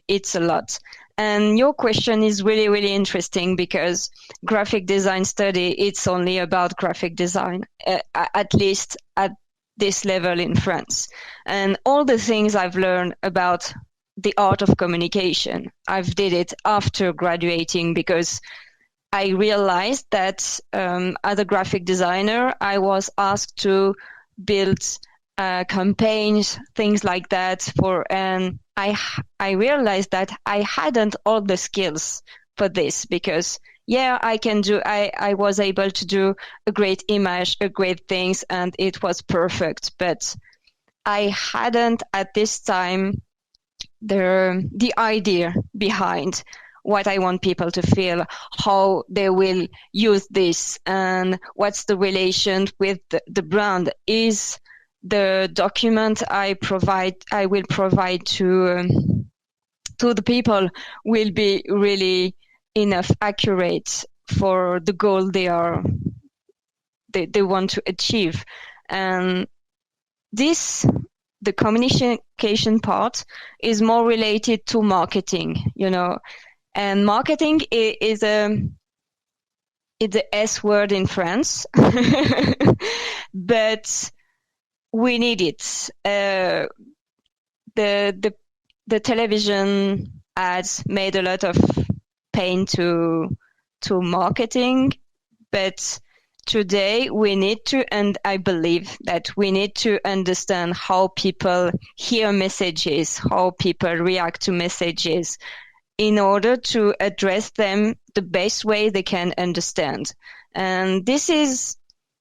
it's a lot. And your question is really, really interesting, because graphic design study, it's only about graphic design, at least at this level in France. And all the things I've learned about the art of communication, I've did it after graduating, because I realized that as a graphic designer, I was asked to build campaigns, things like that. And I realized that I hadn't all the skills for this, because I was able to do a great image, a great things, and it was perfect. But I hadn't at this time the idea behind what I want people to feel, how they will use this, and what's the relation with the brand. Is the document I will provide to the people will be really enough accurate for the goal they want to achieve. And the communication part is more related to marketing, and marketing is the S word in France, but we need it. The television ads made a lot of pain to marketing, but today we need to, and I believe that we need to understand how people hear messages, how people react to messages, in order to address them the best way they can understand. And this is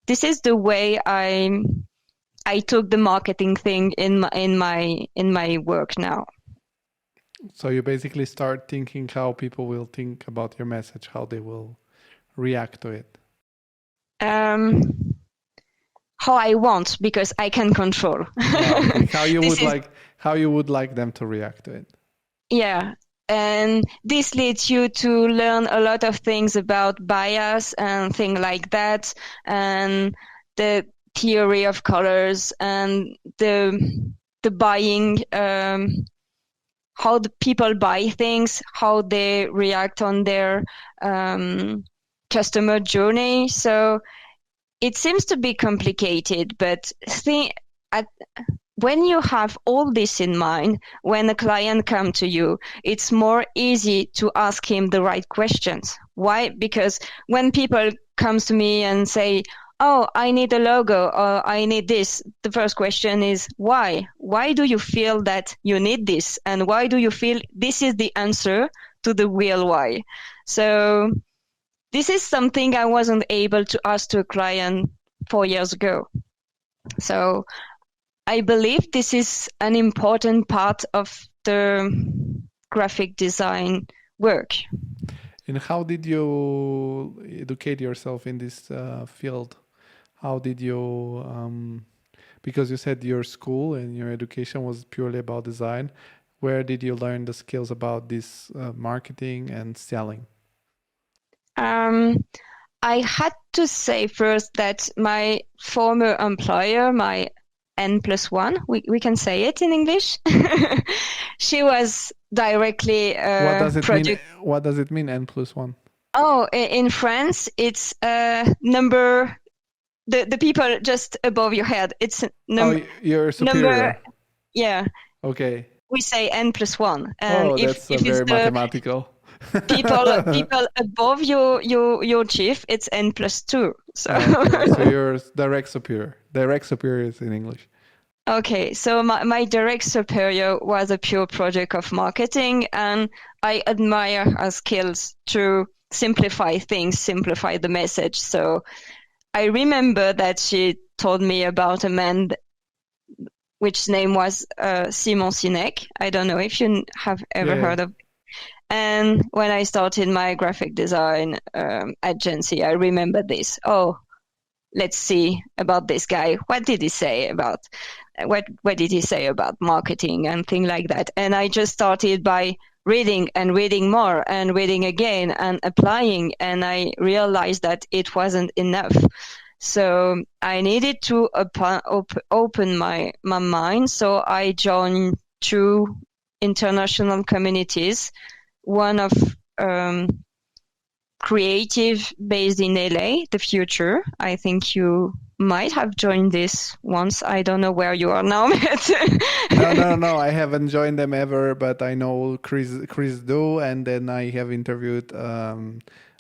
the way I took the marketing thing in my work now.
So you basically start thinking how people will think about your message, how they will react to it.
How I want, because I can control.
How you would like them to react to it.
Yeah. And this leads you to learn a lot of things about bias and things like that, and the theory of colors, and the the buying, how the people buy things, how they react on their customer journey. So it seems to be complicated, but when you have all this in mind, when a client comes to you, it's more easy to ask him the right questions. Why? Because when people come to me and say, oh, I need a logo, or I need this, the first question is, why? Why do you feel that you need this? And why do you feel this is the answer to the real why? So this is something I wasn't able to ask to a client 4 years ago. So I believe this is an important part of the graphic design work.
And how did you educate yourself in this field? How did you, because you said your school and your education was purely about design, where did you learn the skills about this marketing and selling?
I had to say first that my former employer, my N+1, we can say it in English. She was directly
What does it mean, N+1?
Oh, in France, it's number, the people just above your head. It's
number. Oh, your superior.
Yeah.
Okay.
We say N+1.
And that's very mathematical.
people above your chief, it's N+2. So,
okay. So you're direct superior. Direct superior is in English.
Okay, so my direct superior was a pure project of marketing, and I admire her skills to simplify things, simplify the message. So I remember that she told me about a man which name was Simon Sinek. I don't know if you have ever heard of. And when I started my graphic design agency, I remember this. Oh, let's see about this guy. What did he say about what did he say about marketing and things like that? And I just started by reading and reading more and reading again and applying. And I realized that it wasn't enough. So I needed to open my mind. So I joined 2 international communities. One of creative based in LA, The Future. I think you might have joined this once. I don't know where you are now.
No. I haven't joined them ever, but I know Chris do, and then I have interviewed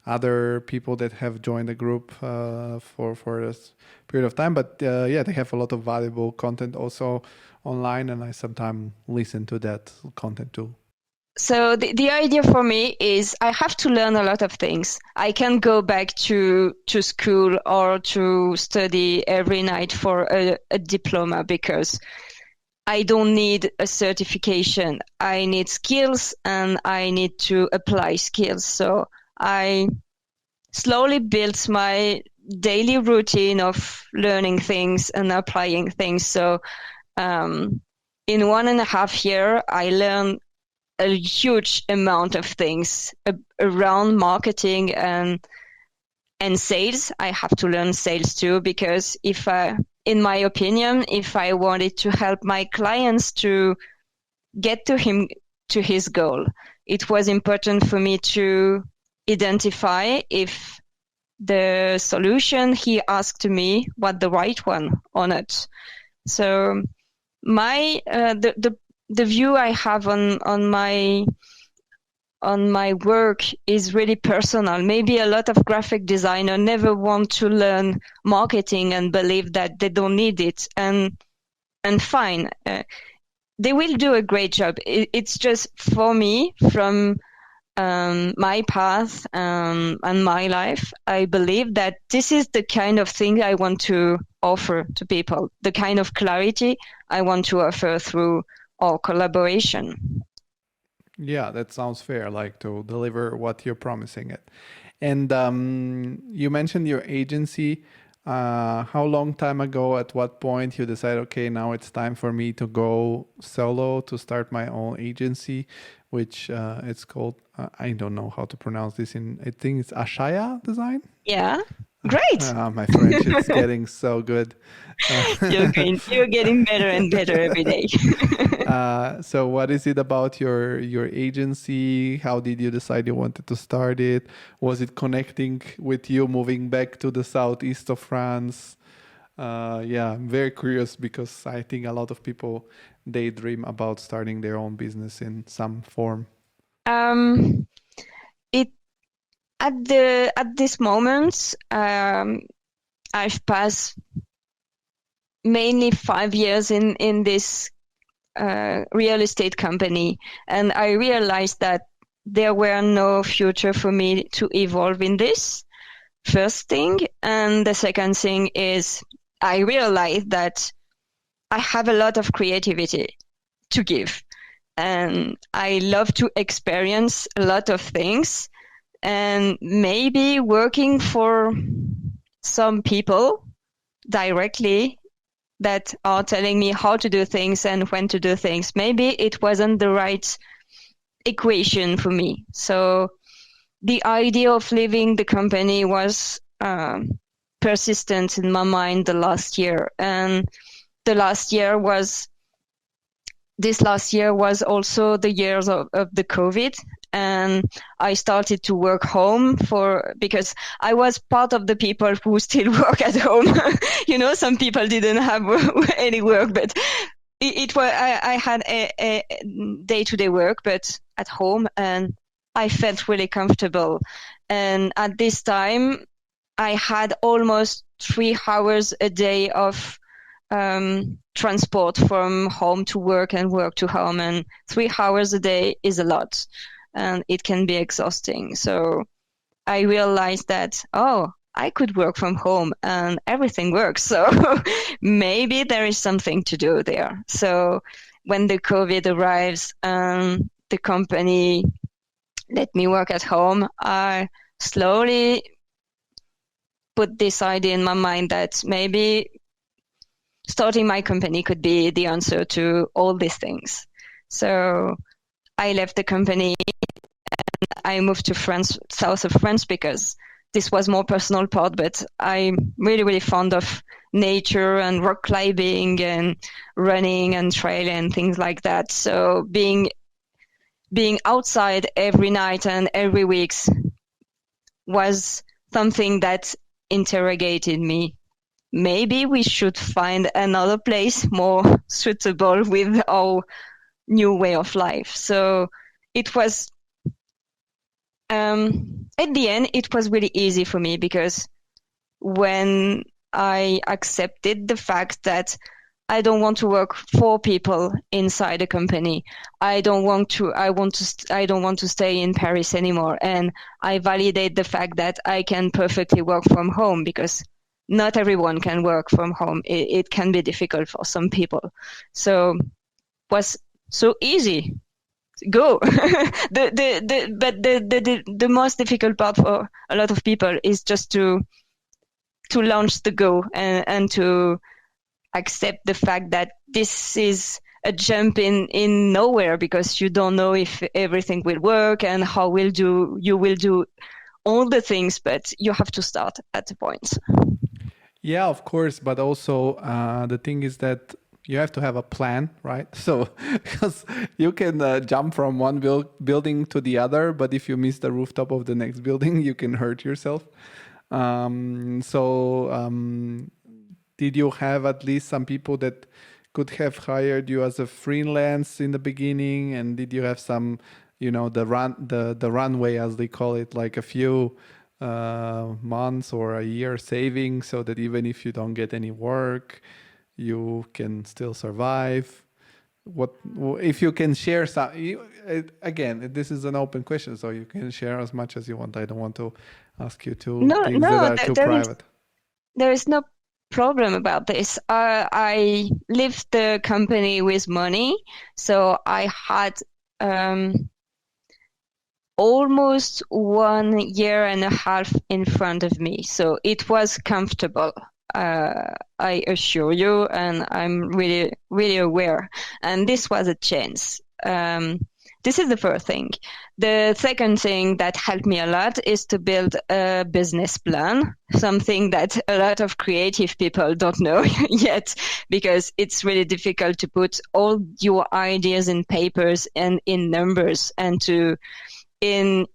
other people that have joined the group for this period of time. But they have a lot of valuable content also online, and I sometimes listen to that content too.
So the idea for me is I have to learn a lot of things. I can't go back to school or to study every night for a diploma because I don't need a certification. I need skills and I need to apply skills. So I slowly built my daily routine of learning things and applying things. So in 1.5 years, I learned a huge amount of things around marketing and sales. I have to learn sales too, because in my opinion, if I wanted to help my clients to get to his goal, it was important for me to identify if the solution he asked me was the right one or not. So my the view I have on my work is really personal. Maybe a lot of graphic designers never want to learn marketing and believe that they don't need it, and fine, they will do a great job. It's just for me, from my path and my life, I believe that this is the kind of thing I want to offer to people, the kind of clarity I want to offer through our collaboration.
Yeah, that sounds fair, like to deliver what you're promising it. And you mentioned your agency. How long time ago, at what point you decide, okay, now it's time for me to go solo, to start my own agency, which it's called, I don't know how to pronounce this I think it's Ashaya Design?
Yeah. Great.
My French is getting so good.
You're getting better and better every day.
So what is it about your agency? How did you decide you wanted to start it? Was it connecting with you moving back to the southeast of France? Yeah, I'm very curious because I think a lot of people daydream about starting their own business in some form.
It at this moment, I've passed mainly 5 years in this real estate company, and I realized that there were no future for me to evolve in this. First thing, and the second thing is I realized that I have a lot of creativity to give, and I love to experience a lot of things, and maybe working for some people directly that are telling me how to do things and when to do things. Maybe it wasn't the right equation for me. So the idea of leaving the company was persistent in my mind the last year. And this last year was also the years of the COVID. And I started to work home because I was part of the people who still work at home. Some people didn't have any work, but it was, I had a day-to-day work, but at home, and I felt really comfortable. And at this time, I had almost 3 hours a day of transport from home to work and work to home, and 3 hours a day is a lot. And it can be exhausting. So I realized that, I could work from home and everything works. So maybe there is something to do there. So when the COVID arrives and the company let me work at home, I slowly put this idea in my mind that maybe starting my company could be the answer to all these things. So I left the company and I moved to France, south of France, because this was more personal part, but I'm really, really fond of nature and rock climbing and running and trail and things like that. So being outside every night and every week was something that interrogated me. Maybe we should find another place more suitable with our new way of life. So it was, at the end, it was really easy for me, because when I accepted the fact that I don't want to work for people inside a company, I don't want to stay in Paris anymore, and I validate the fact that I can perfectly work from home, because not everyone can work from home. It can be difficult for some people. So it was so easy. Go. But the most difficult part for a lot of people is just to launch the go and to accept the fact that this is a jump in nowhere, because you don't know if everything will work and you will do all the things, but you have to start at a point.
Yeah, of course. But also the thing is that you have to have a plan, right? So because you can jump from one building to the other, but if you miss the rooftop of the next building, you can hurt yourself. Did you have at least some people that could have hired you as a freelance in the beginning? And did you have some, the runway, as they call it, like a few months or a year saving, so that even if you don't get any work, you can still survive? What if you can share some? Again, this is an open question, so you can share as much as you want. I don't want to ask you to things that are too private.
There is no problem about this. I left the company with money, so I had almost 1 year and a half in front of me, so it was comfortable. I assure you, and I'm really, really aware. And this was a chance. this is the first thing. The second thing that helped me a lot is to build a business plan, something that a lot of creative people don't know yet, because it's really difficult to put all your ideas in papers and in numbers, and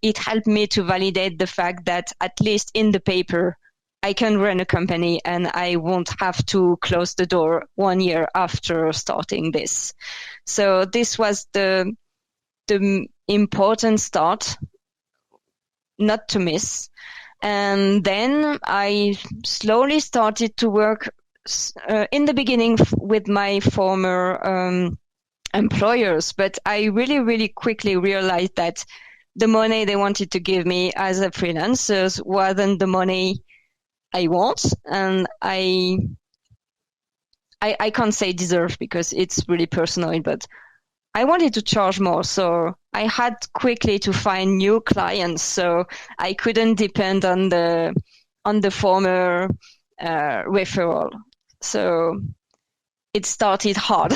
it helped me to validate the fact that at least in the paper, I can run a company and I won't have to close the door 1 year after starting this. So this was the important start, not to miss. And then I slowly started to work in the beginning with my former employers, but I really, really quickly realized that the money they wanted to give me as a freelancer wasn't the money I want, and I can't say deserve because it's really personal, but I wanted to charge more, so I had quickly to find new clients, so I couldn't depend on the former referral. So it started hard.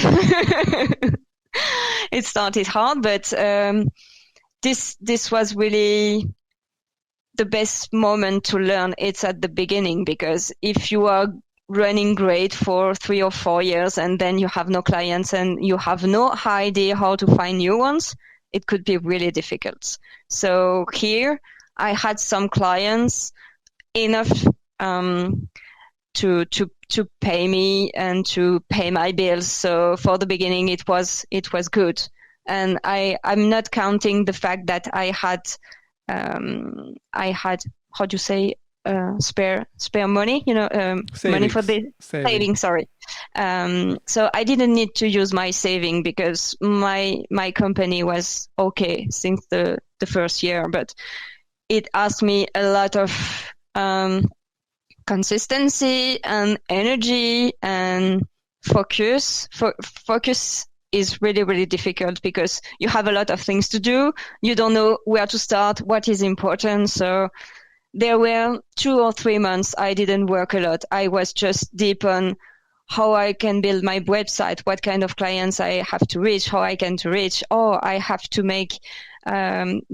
It started hard, but this was really the best moment to learn. It's at the beginning, because if you are running great for 3 or 4 years and then you have no clients and you have no idea how to find new ones, it could be really difficult. So here I had some clients, enough to pay me and to pay my bills. So for the beginning it was good. And I'm not counting the fact that I had how do you say, spare money, money for the saving. Sorry. So I didn't need to use my saving because my company was okay since the first year, but it asked me a lot of consistency and energy and focus. Focus is really, really difficult because you have a lot of things to do. You don't know where to start, what is important. So there were 2 or 3 months I didn't work a lot. I was just deep on how I can build my website, what kind of clients I have to reach, how I can to reach, or I have to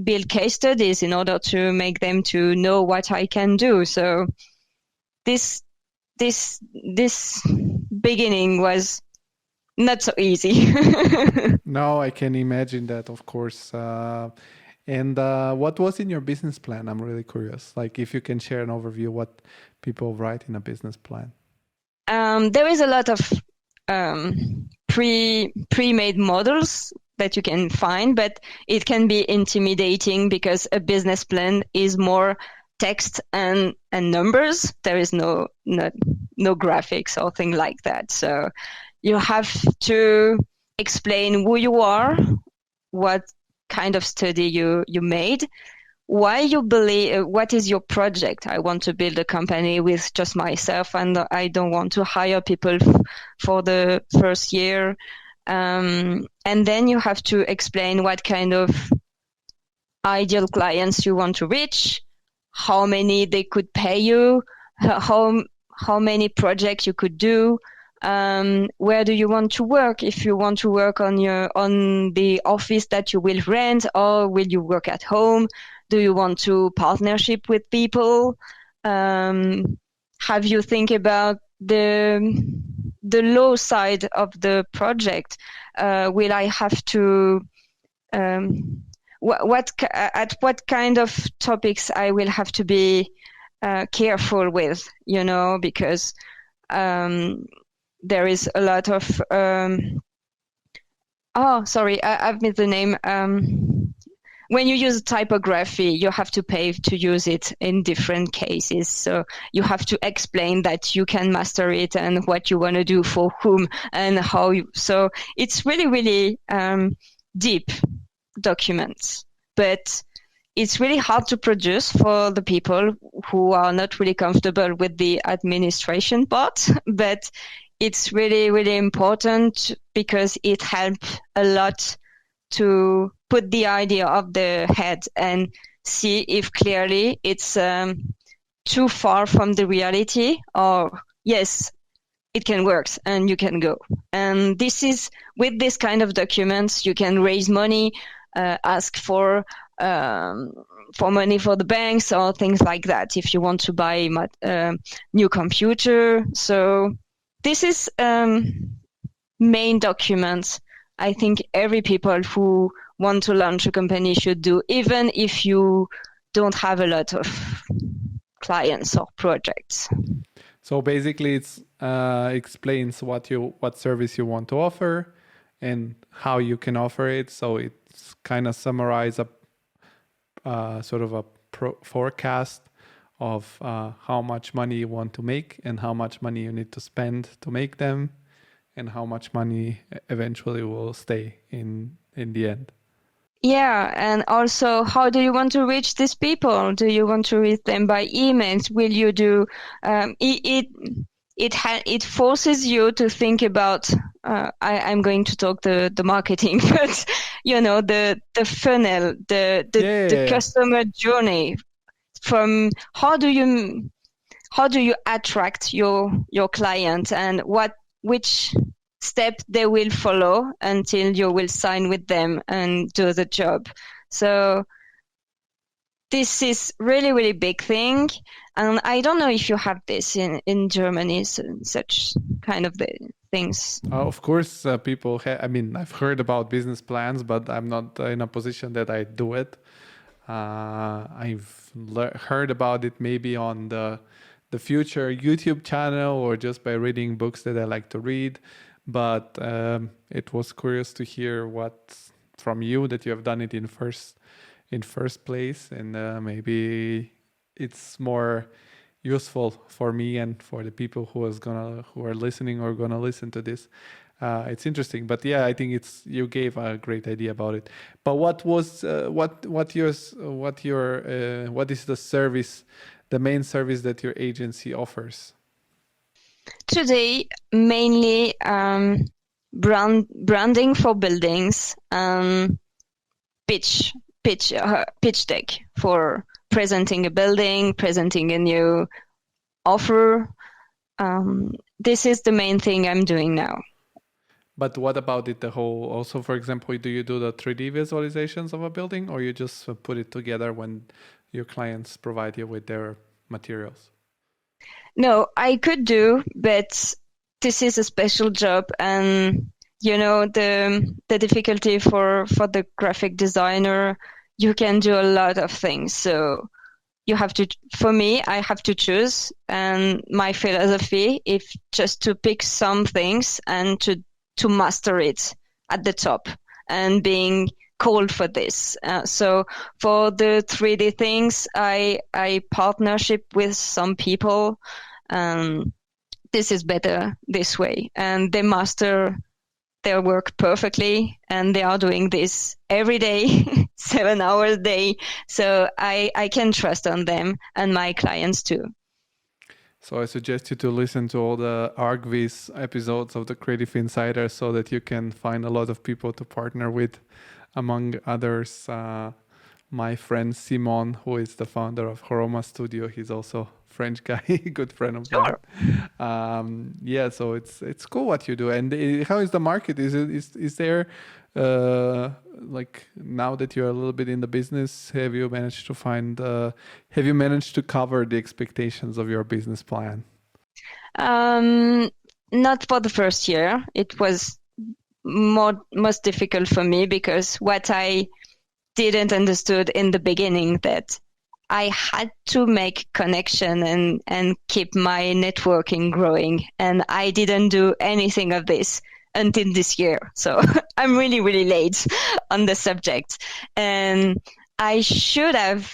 build case studies in order to make them to know what I can do. So this beginning was not so easy.
No, I can imagine that, of course. And what was in your business plan? I'm really curious. Like, if you can share an overview, what people write in a business plan.
There is a lot of pre-made models that you can find, but it can be intimidating because a business plan is more text and numbers. There is no graphics or thing like that. So you have to explain who you are, what kind of study you made, why you believe, what is your project. I want to build a company with just myself and I don't want to hire people for the first year. And then you have to explain what kind of ideal clients you want to reach, how many they could pay you, how many projects you could do, where do you want to work? If you want to work on the office that you will rent, or will you work at home? Do you want to partnership with people? Have you think about the low side of the project? Will I have to what kind of topics I will have to be careful with? Because there is a lot of I've missed the name. When you use typography, you have to pay to use it in different cases. So you have to explain that you can master it and what you want to do for whom and how. So it's really, really deep documents, but it's really hard to produce for the people who are not really comfortable with the administration part. But it's really, really important because it helps a lot to put the idea of the head and see if clearly it's too far from the reality, or yes, it can work and you can go. And this is with this kind of documents, you can raise money. ask for money for the banks or things like that if you want to buy new computer. So this is main documents I think every people who want to launch a company should do, even if you don't have a lot of clients or projects.
So basically, it's explains what service you want to offer and how you can offer it. So it's kind of summarize a sort of a forecast of how much money you want to make and how much money you need to spend to make them, and how much money eventually will stay in the end.
Yeah, and also, how do you want to reach these people? Do you want to reach them by emails? Will you do it forces you to think about I'm going to talk the marketing, but the funnel, the customer journey, from how do you attract your client, and which step they will follow until you will sign with them and do the job. So this is really, really big thing. And I don't know if you have this in Germany, such kind of things.
Of course, people I've heard about business plans, but I'm not in a position that I do it. I've heard about it maybe on the future YouTube channel, or just by reading books that I like to read. But it was curious to hear what from you that you have done it in first place, and maybe it's more useful for me and for the people who are listening or gonna listen to this. It's interesting, but yeah, I think you gave a great idea about it. But what is the service, the main service that your agency offers?
Today, mainly branding for buildings, pitch deck for presenting a building, presenting a new offer. This is the main thing I'm doing now.
But what about it, the whole, also, for example, do you do the 3D visualizations of a building, or you just put it together when your clients provide you with their materials?
No, I could do, but this is a special job, and the difficulty for the graphic designer, you can do a lot of things. So for me, I have to choose, and my philosophy is just to pick some things and to master it at the top, and being called for this. So for the 3D things, I partnership with some people. This is better this way, and they master their work perfectly, and they are doing this every day, 7 hours a day. So I can trust on them and my clients too.
So I suggest you to listen to all the ArcViz episodes of the Creative Insider, so that you can find a lot of people to partner with. Among others, my friend Simon, who is the founder of Horoma Studio, he's also French guy, good friend of mine. Yeah, so it's cool what you do. And how is the market? Is there like, now that you're a little bit in the business, have you managed to cover the expectations of your business plan?
Not for the first year. It was most difficult for me, because what I didn't understood in the beginning, that I had to make connection and keep my networking growing, and I didn't do anything of this until this year. So I'm really, really late on the subject, and I should have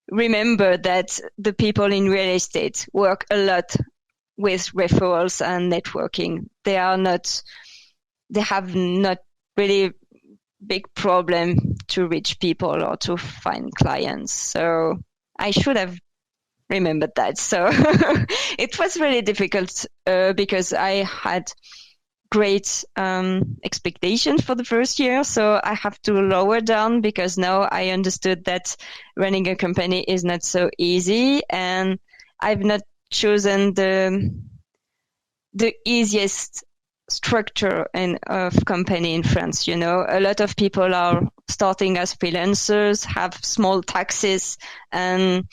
remembered that the people in real estate work a lot with referrals and networking. They have not really big problem to reach people or to find clients. So I should have remembered that. So it was really difficult because I had great expectations for the first year. So I have to lower down, because now I understood that running a company is not so easy, and I've not chosen the easiest structure of company in France. A lot of people are starting as freelancers, have small taxes, and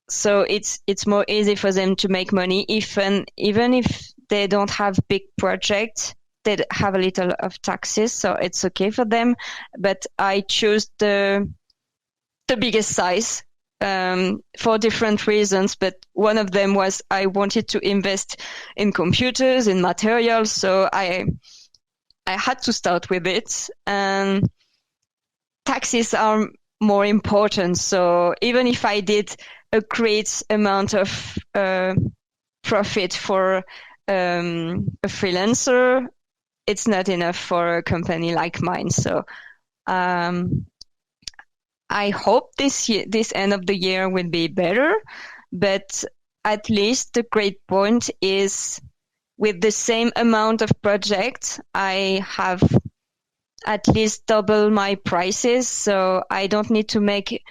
so it's more easy for them to make money, even if they don't have big projects. They have a little of taxes, so it's okay for them. But I choose the biggest size for different reasons. But one of them was I wanted to invest in computers, in materials, so I had to start with it. And taxes are more important. So even if I did a great amount of profit for a freelancer, it's not enough for a company like mine. So I hope this end of the year will be better, but at least the great point is with the same amount of projects, I have at least double my prices. So I don't need to make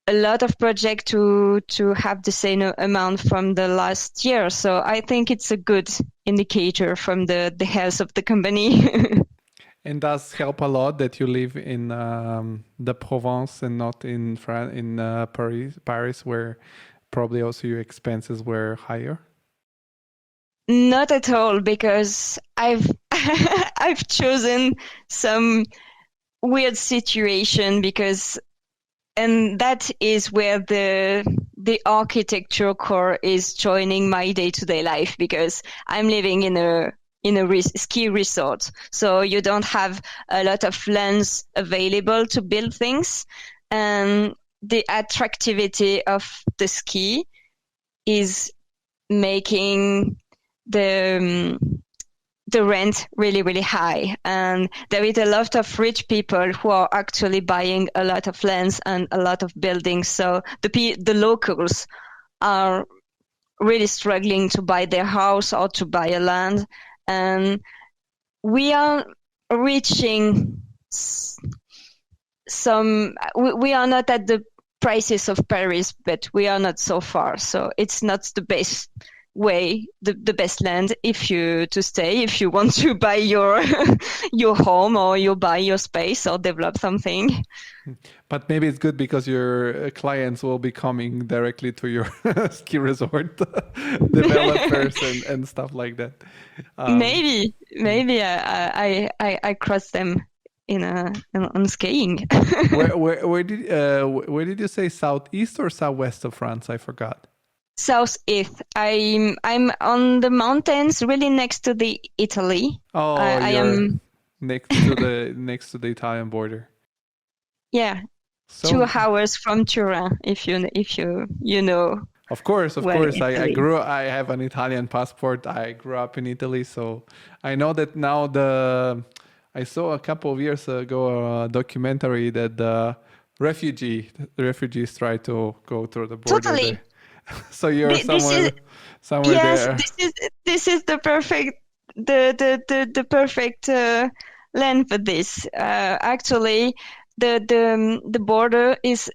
a lot of projects to have the same amount from the last year. So I think it's a good indicator from the health of the company.
And does help a lot that you live in the Provence and not in Paris, where probably also your expenses were higher?
Not at all, because I've I've chosen some weird situation and that is where the architecture core is joining my day-to-day life, because I'm living in a ski resort. So you don't have a lot of lands available to build things. And the attractivity of the ski is making the rent really, really high. And there is a lot of rich people who are actually buying a lot of lands and a lot of buildings. So the locals are really struggling to buy their house or to buy a land. And we are reaching we are not at the prices of Paris, but we are not so far. So it's not the best way, the best land if you want to buy your your home, or you buy your space or develop something.
But maybe it's good because your clients will be coming directly to your ski resort, developers and stuff like that.
Maybe I cross them on skiing.
where did you say, southeast or southwest of France? I forgot.
Southeast. I'm on the mountains, really next to the Italy.
Oh, I am next to the Italian border.
Yeah, so, 2 hours from Turin, if you know.
Of course. I have an Italian passport. I grew up in Italy, so I know that now. I saw a couple of years ago a documentary that the refugees try to go through the border.
Totally.
There. So you're somewhere there.
This is the perfect the perfect land for this. Actually, the border is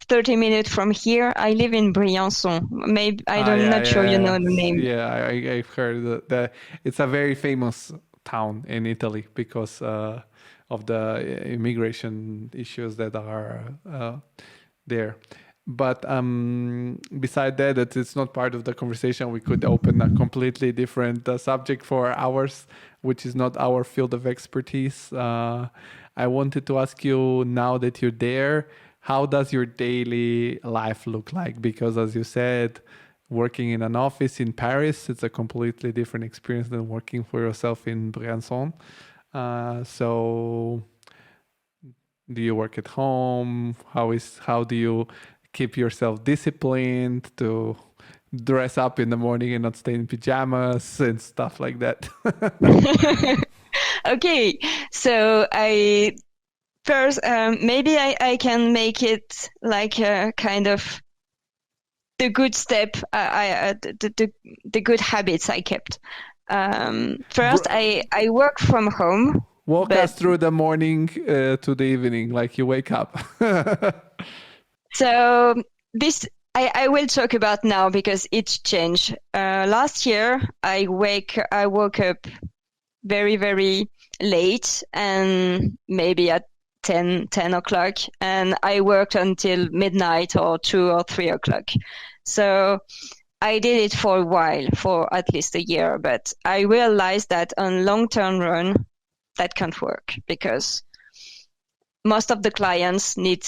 30 minutes from here. I live in Briançon. Maybe I'm not sure you know the name.
Yeah, I've heard that it's a very famous town in Italy because of the immigration issues that are there. But beside that, it's not part of the conversation. We could open a completely different subject for hours, which is not our field of expertise. I wanted to ask you, now that you're there, how does your daily life look like? Because as you said, working in an office in Paris, it's a completely different experience than working for yourself in Briançon. So do you work at home? How do you keep yourself disciplined to dress up in the morning and not stay in pajamas and stuff like that?
Okay, so maybe I can make it like a kind of the good step, the good habits I kept. First, I work from home.
Walk us through the morning to the evening, like you wake up.
So this I will talk about now because it's changed. Last year, I woke up very, very late, and maybe at 10 o'clock, and I worked until midnight or 2 or 3 o'clock. So I did it for a while, for at least a year, but I realized that on long-term run, that can't work, because most of the clients need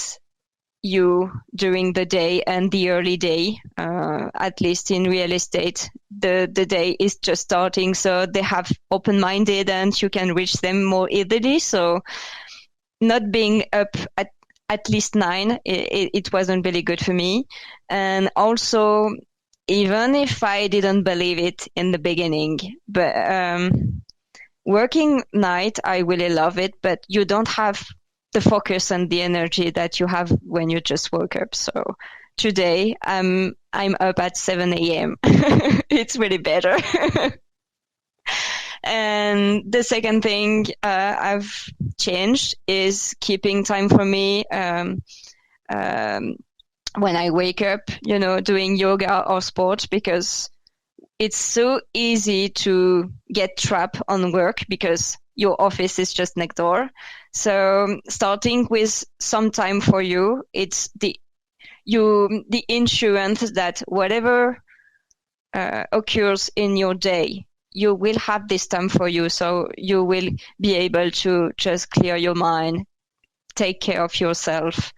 you during the day and the early day. At least in real estate, the day is just starting, so they have open-minded and you can reach them more easily. So not being up at least 9, it wasn't really good for me. And also, even if I didn't believe it in the beginning, but working night, I really love it, but you don't have the focus and the energy that you have when you just woke up. So today I'm up at 7 a.m. It's really better. And the second thing I've changed is keeping time for me when I wake up, doing yoga or sport, because it's so easy to get trapped on work because your office is just next door. So starting with some time for you, it's the insurance that whatever occurs in your day, you will have this time for you. So you will be able to just clear your mind, take care of yourself.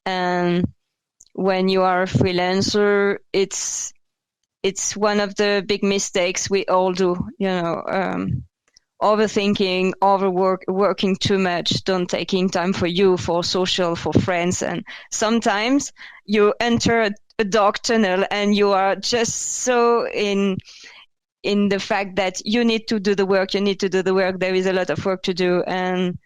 And when you are a freelancer, it's one of the big mistakes we all do, overthinking, working too much, don't taking time for you, for social, for friends. And sometimes you enter a dark tunnel and you are just so in the fact that you need to do the work, there is a lot of work to do. And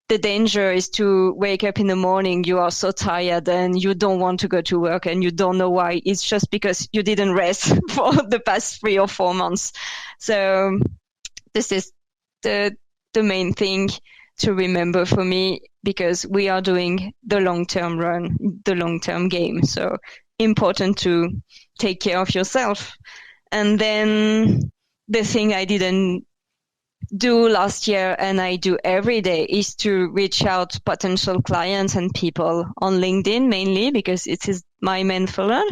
the danger is to wake up in the morning, you are so tired and you don't want to go to work and you don't know why. It's just because you didn't rest for the past 3 or 4 months. So this is the main thing to remember for me, because we are doing the long-term run, the long-term game. So important to take care of yourself. And then the thing I didn't do last year and I do every day is to reach out to potential clients and people on LinkedIn, mainly because it is my main funnel.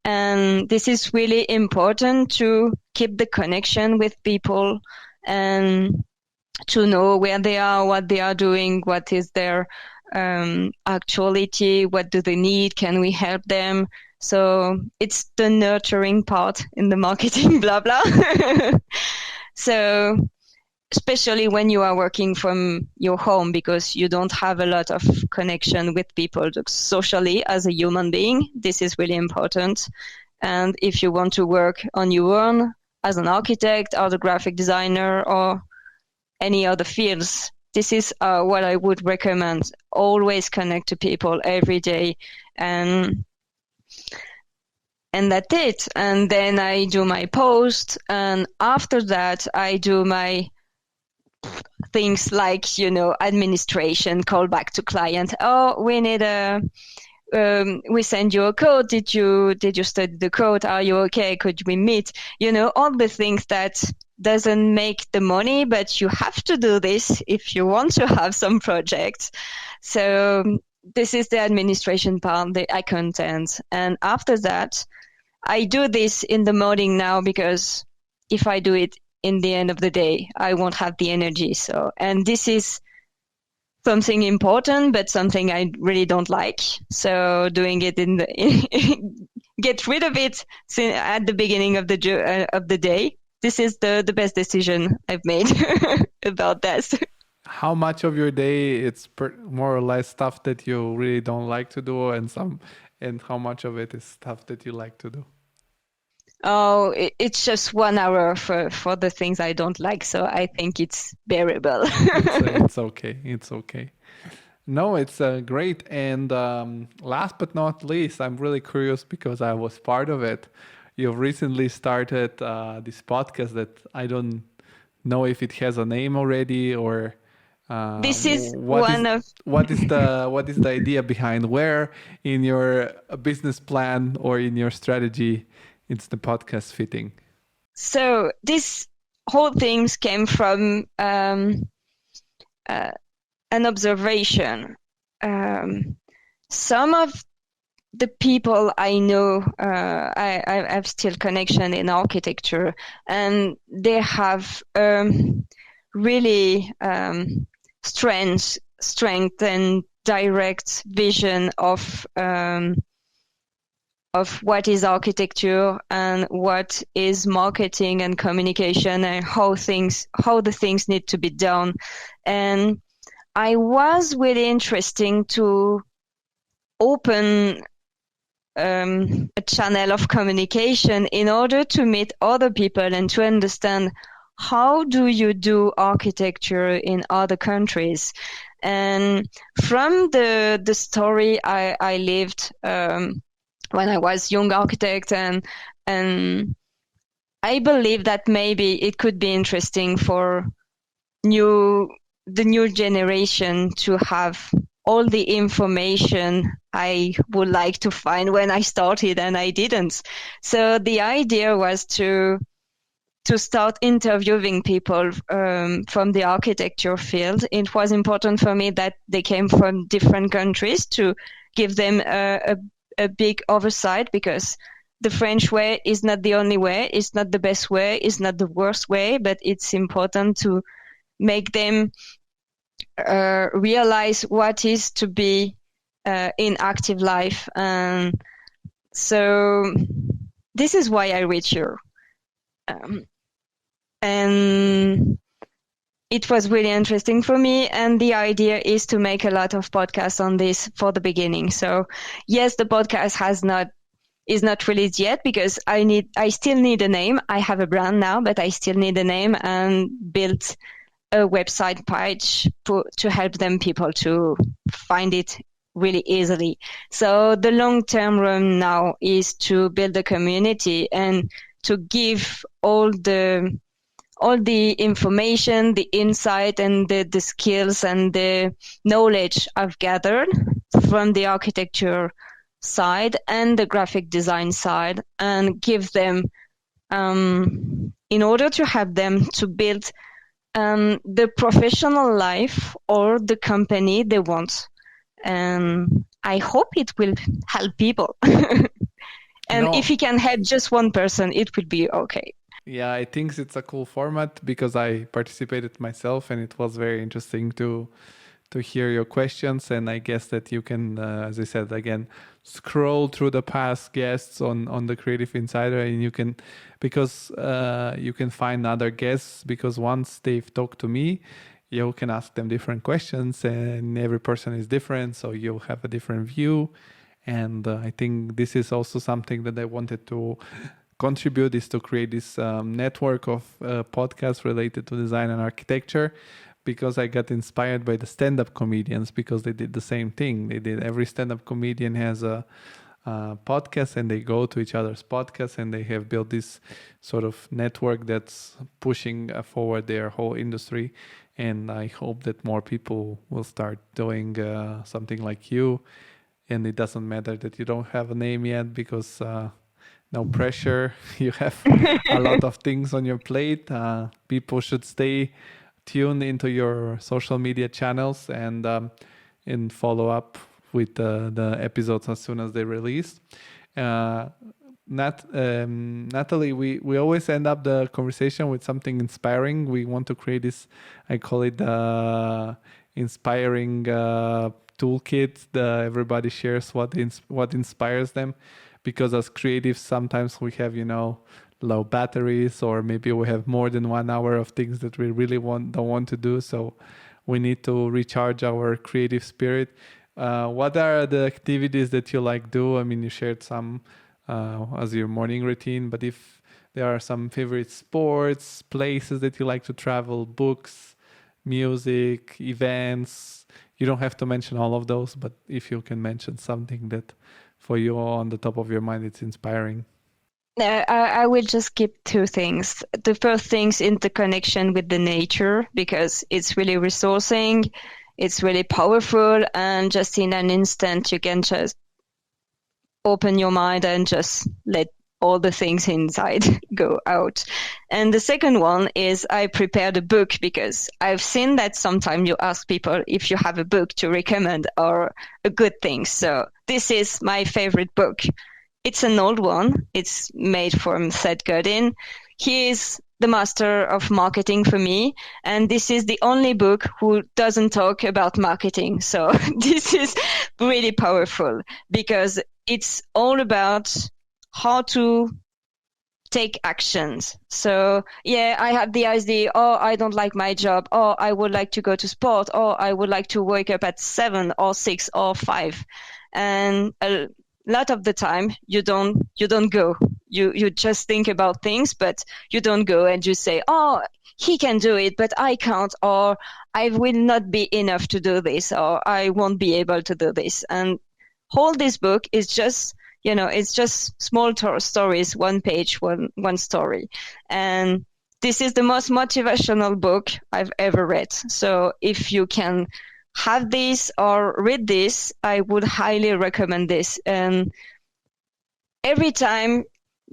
And this is really important to keep the connection with people and to know where they are, what they are doing, what is their actuality, what do they need, can we help them. So it's the nurturing part in the marketing, blah, blah. So especially when you are working from your home, because you don't have a lot of connection with people socially as a human being. This is really important. And if you want to work on your own as an architect or the graphic designer or any other fields, this is what I would recommend. Always connect to people every day. And that's it. And then I do my post. And after that, I do my things like, administration, call back to client. Oh, we need we send you a code. Did you study the code? Are you okay? Could we meet? All the things that doesn't make the money, but you have to do this if you want to have some projects. So this is the administration part, the content. And after that, I do this in the morning now, because if I do it in the end of the day, I won't have the energy. So, and this is something important, but something I really don't like. So doing it get rid of it at the beginning of the day. This is the best decision I've made about that.
How much of your day it's more or less stuff that you really don't like to do, and how much of it is stuff that you like to do?
Oh, it's just 1 hour for the things I don't like, so I think it's bearable.
It's okay. It's okay. No, it's great. And last but not least, I'm really curious because I was part of it. You've recently started this podcast that I don't know if it has a name already, or
this is
what is the idea behind, where in your business plan or in your strategy it's the podcast fitting?
So this whole thing came from an observation. Some of the people I know, I have still connection in architecture, and they have really strength and direct vision of what is architecture and what is marketing and communication and how the things need to be done. And I was really interesting to open a channel of communication in order to meet other people and to understand how do you do architecture in other countries. And from the story I lived when I was young architect, and I believe that maybe it could be interesting for the new generation to have all the information I would like to find when I started and I didn't. So the idea was to start interviewing people from the architecture field. It was important for me that they came from different countries to give them a big oversight, because the French way is not the only way, it's not the best way, it's not the worst way, but it's important to make them realize what is to be in active life. And so this is why I reach you. And it was really interesting for me. And the idea is to make a lot of podcasts on this for the beginning. So yes, the podcast is not released yet because I still need a name. I have a brand now, but I still need a name and build a website page to help people to find it really easily. So the long-term run now is to build a community and to give all the information, the insight, and the skills and the knowledge I've gathered from the architecture side and the graphic design side, and give them in order to help them to build the professional life or the company they want. And I hope it will help people. And if it can help just one person, it will be okay.
Yeah, I think it's a cool format because I participated myself, and it was very interesting to hear your questions. And I guess that you can, as I said again, scroll through the past guests on the Creative Insider, and you can, because you can find other guests, because once they've talked to me, you can ask them different questions, and every person is different, so you'll have a different view. And I think this is also something that I wanted to contribute, is to create this network of podcasts related to design and architecture, because I got inspired by the stand-up comedians, because they did the same thing. Every stand-up comedian has a podcast, and they go to each other's podcasts, and they have built this sort of network that's pushing forward their whole industry. And I hope that more people will start doing something like you. And it doesn't matter that you don't have a name yet, because no pressure. You have a lot of things on your plate. People should stay tuned into your social media channels and follow up with the episodes as soon as they release. Nathalie, we always end up the conversation with something inspiring. We want to create this, I call it the inspiring toolkit. Everybody shares what inspires them, because as creatives sometimes we have low batteries, or maybe we have more than 1 hour of things that we really don't want to do, so we need to recharge our creative spirit. What are the activities that you like do? I mean, you shared some as your morning routine, but if there are some favorite sports, places that you like to travel, books, music, events, you don't have to mention all of those, but if you can mention something that for you on the top of your mind, it's inspiring.
I will just keep two things. The first thing is interconnection with the nature, because it's really resourcing, it's really powerful, and just in an instant you can just open your mind and just let all the things inside go out. And the second one is I prepared a book, because I've seen that sometimes you ask people if you have a book to recommend or a good thing. So this is my favorite book. It's an old one. It's made from Seth Godin. He is the master of marketing for me. And this is the only book who doesn't talk about marketing. So this is really powerful, because it's all about how to take actions. So yeah, I have the idea, oh, I don't like my job. Oh, I would like to go to sport. Oh, I would like to wake up at 7 or 6 or 5. And a lot of the time you don't go. You just think about things, but you don't go, and you say, oh, he can do it, but I can't, or I will not be enough to do this, or I won't be able to do this. And all this book is just, it's just small stories, one page, one story. And this is the most motivational book I've ever read. So if you can have this or read this, I would highly recommend this. And every time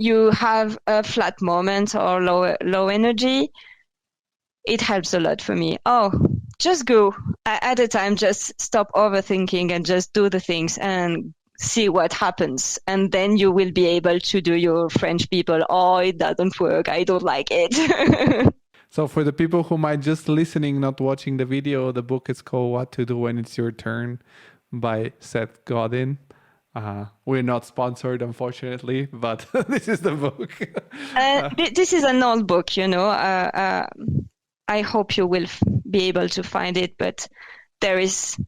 you have a flat moment or low energy, it helps a lot for me. Oh, just go at a time, just stop overthinking and just do the things and see what happens. And then you will be able to do your French people, oh, it doesn't work, I don't like it.
So for the people who might just listening, not watching the video, the book is called What to Do When It's Your Turn by Seth Godin. We're not sponsored, unfortunately, but this is the book.
This is an old book, I hope you will be able to find it, but this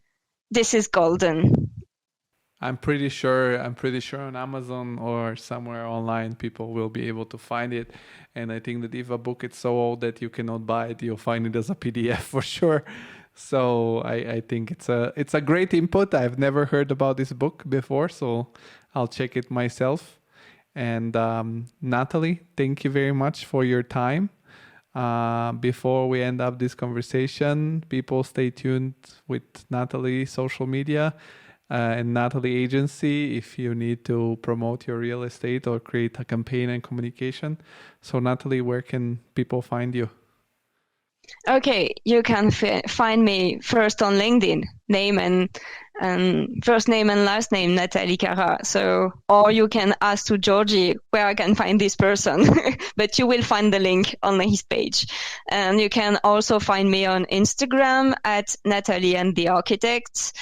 is golden.
I'm pretty sure on Amazon or somewhere online people will be able to find it. And I think that if a book is so old that you cannot buy it, you'll find it as a PDF for sure. So I think it's a great input. I've never heard about this book before, so I'll check it myself. And Nathalie, thank you very much for your time. Before we end up this conversation, people stay tuned with Nathalie's social media and Nathalie Agency if you need to promote your real estate or create a campaign and communication. So Nathalie, where can people find you?
Okay, you can find me first on LinkedIn, first name and last name, Nathalie Cara. So, or you can ask to Georgie where I can find this person, but you will find the link on his page. And you can also find me on Instagram at Nathalie and the Architects.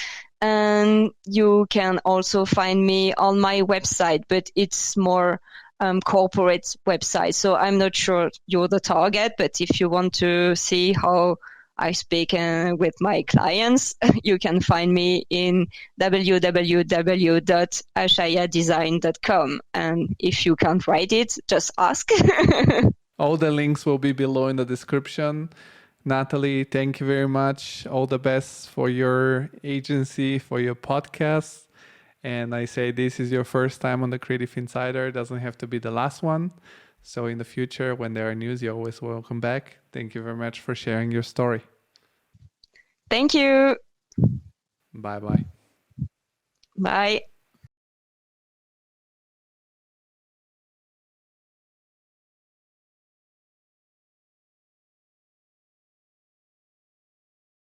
And you can also find me on my website, but it's more corporate website. So I'm not sure you're the target, but if you want to see how I speak with my clients, you can find me in www.ashayadesign.com. And if you can't write it, just ask.
All the links will be below in the description. Nathalie, thank you very much. All the best for your agency, for your podcast. And I say this is your first time on the Creative Insider. It doesn't have to be the last one. So in the future, when there are news, you're always welcome back. Thank you very much for sharing your story.
Thank you.
Bye-bye.
Bye.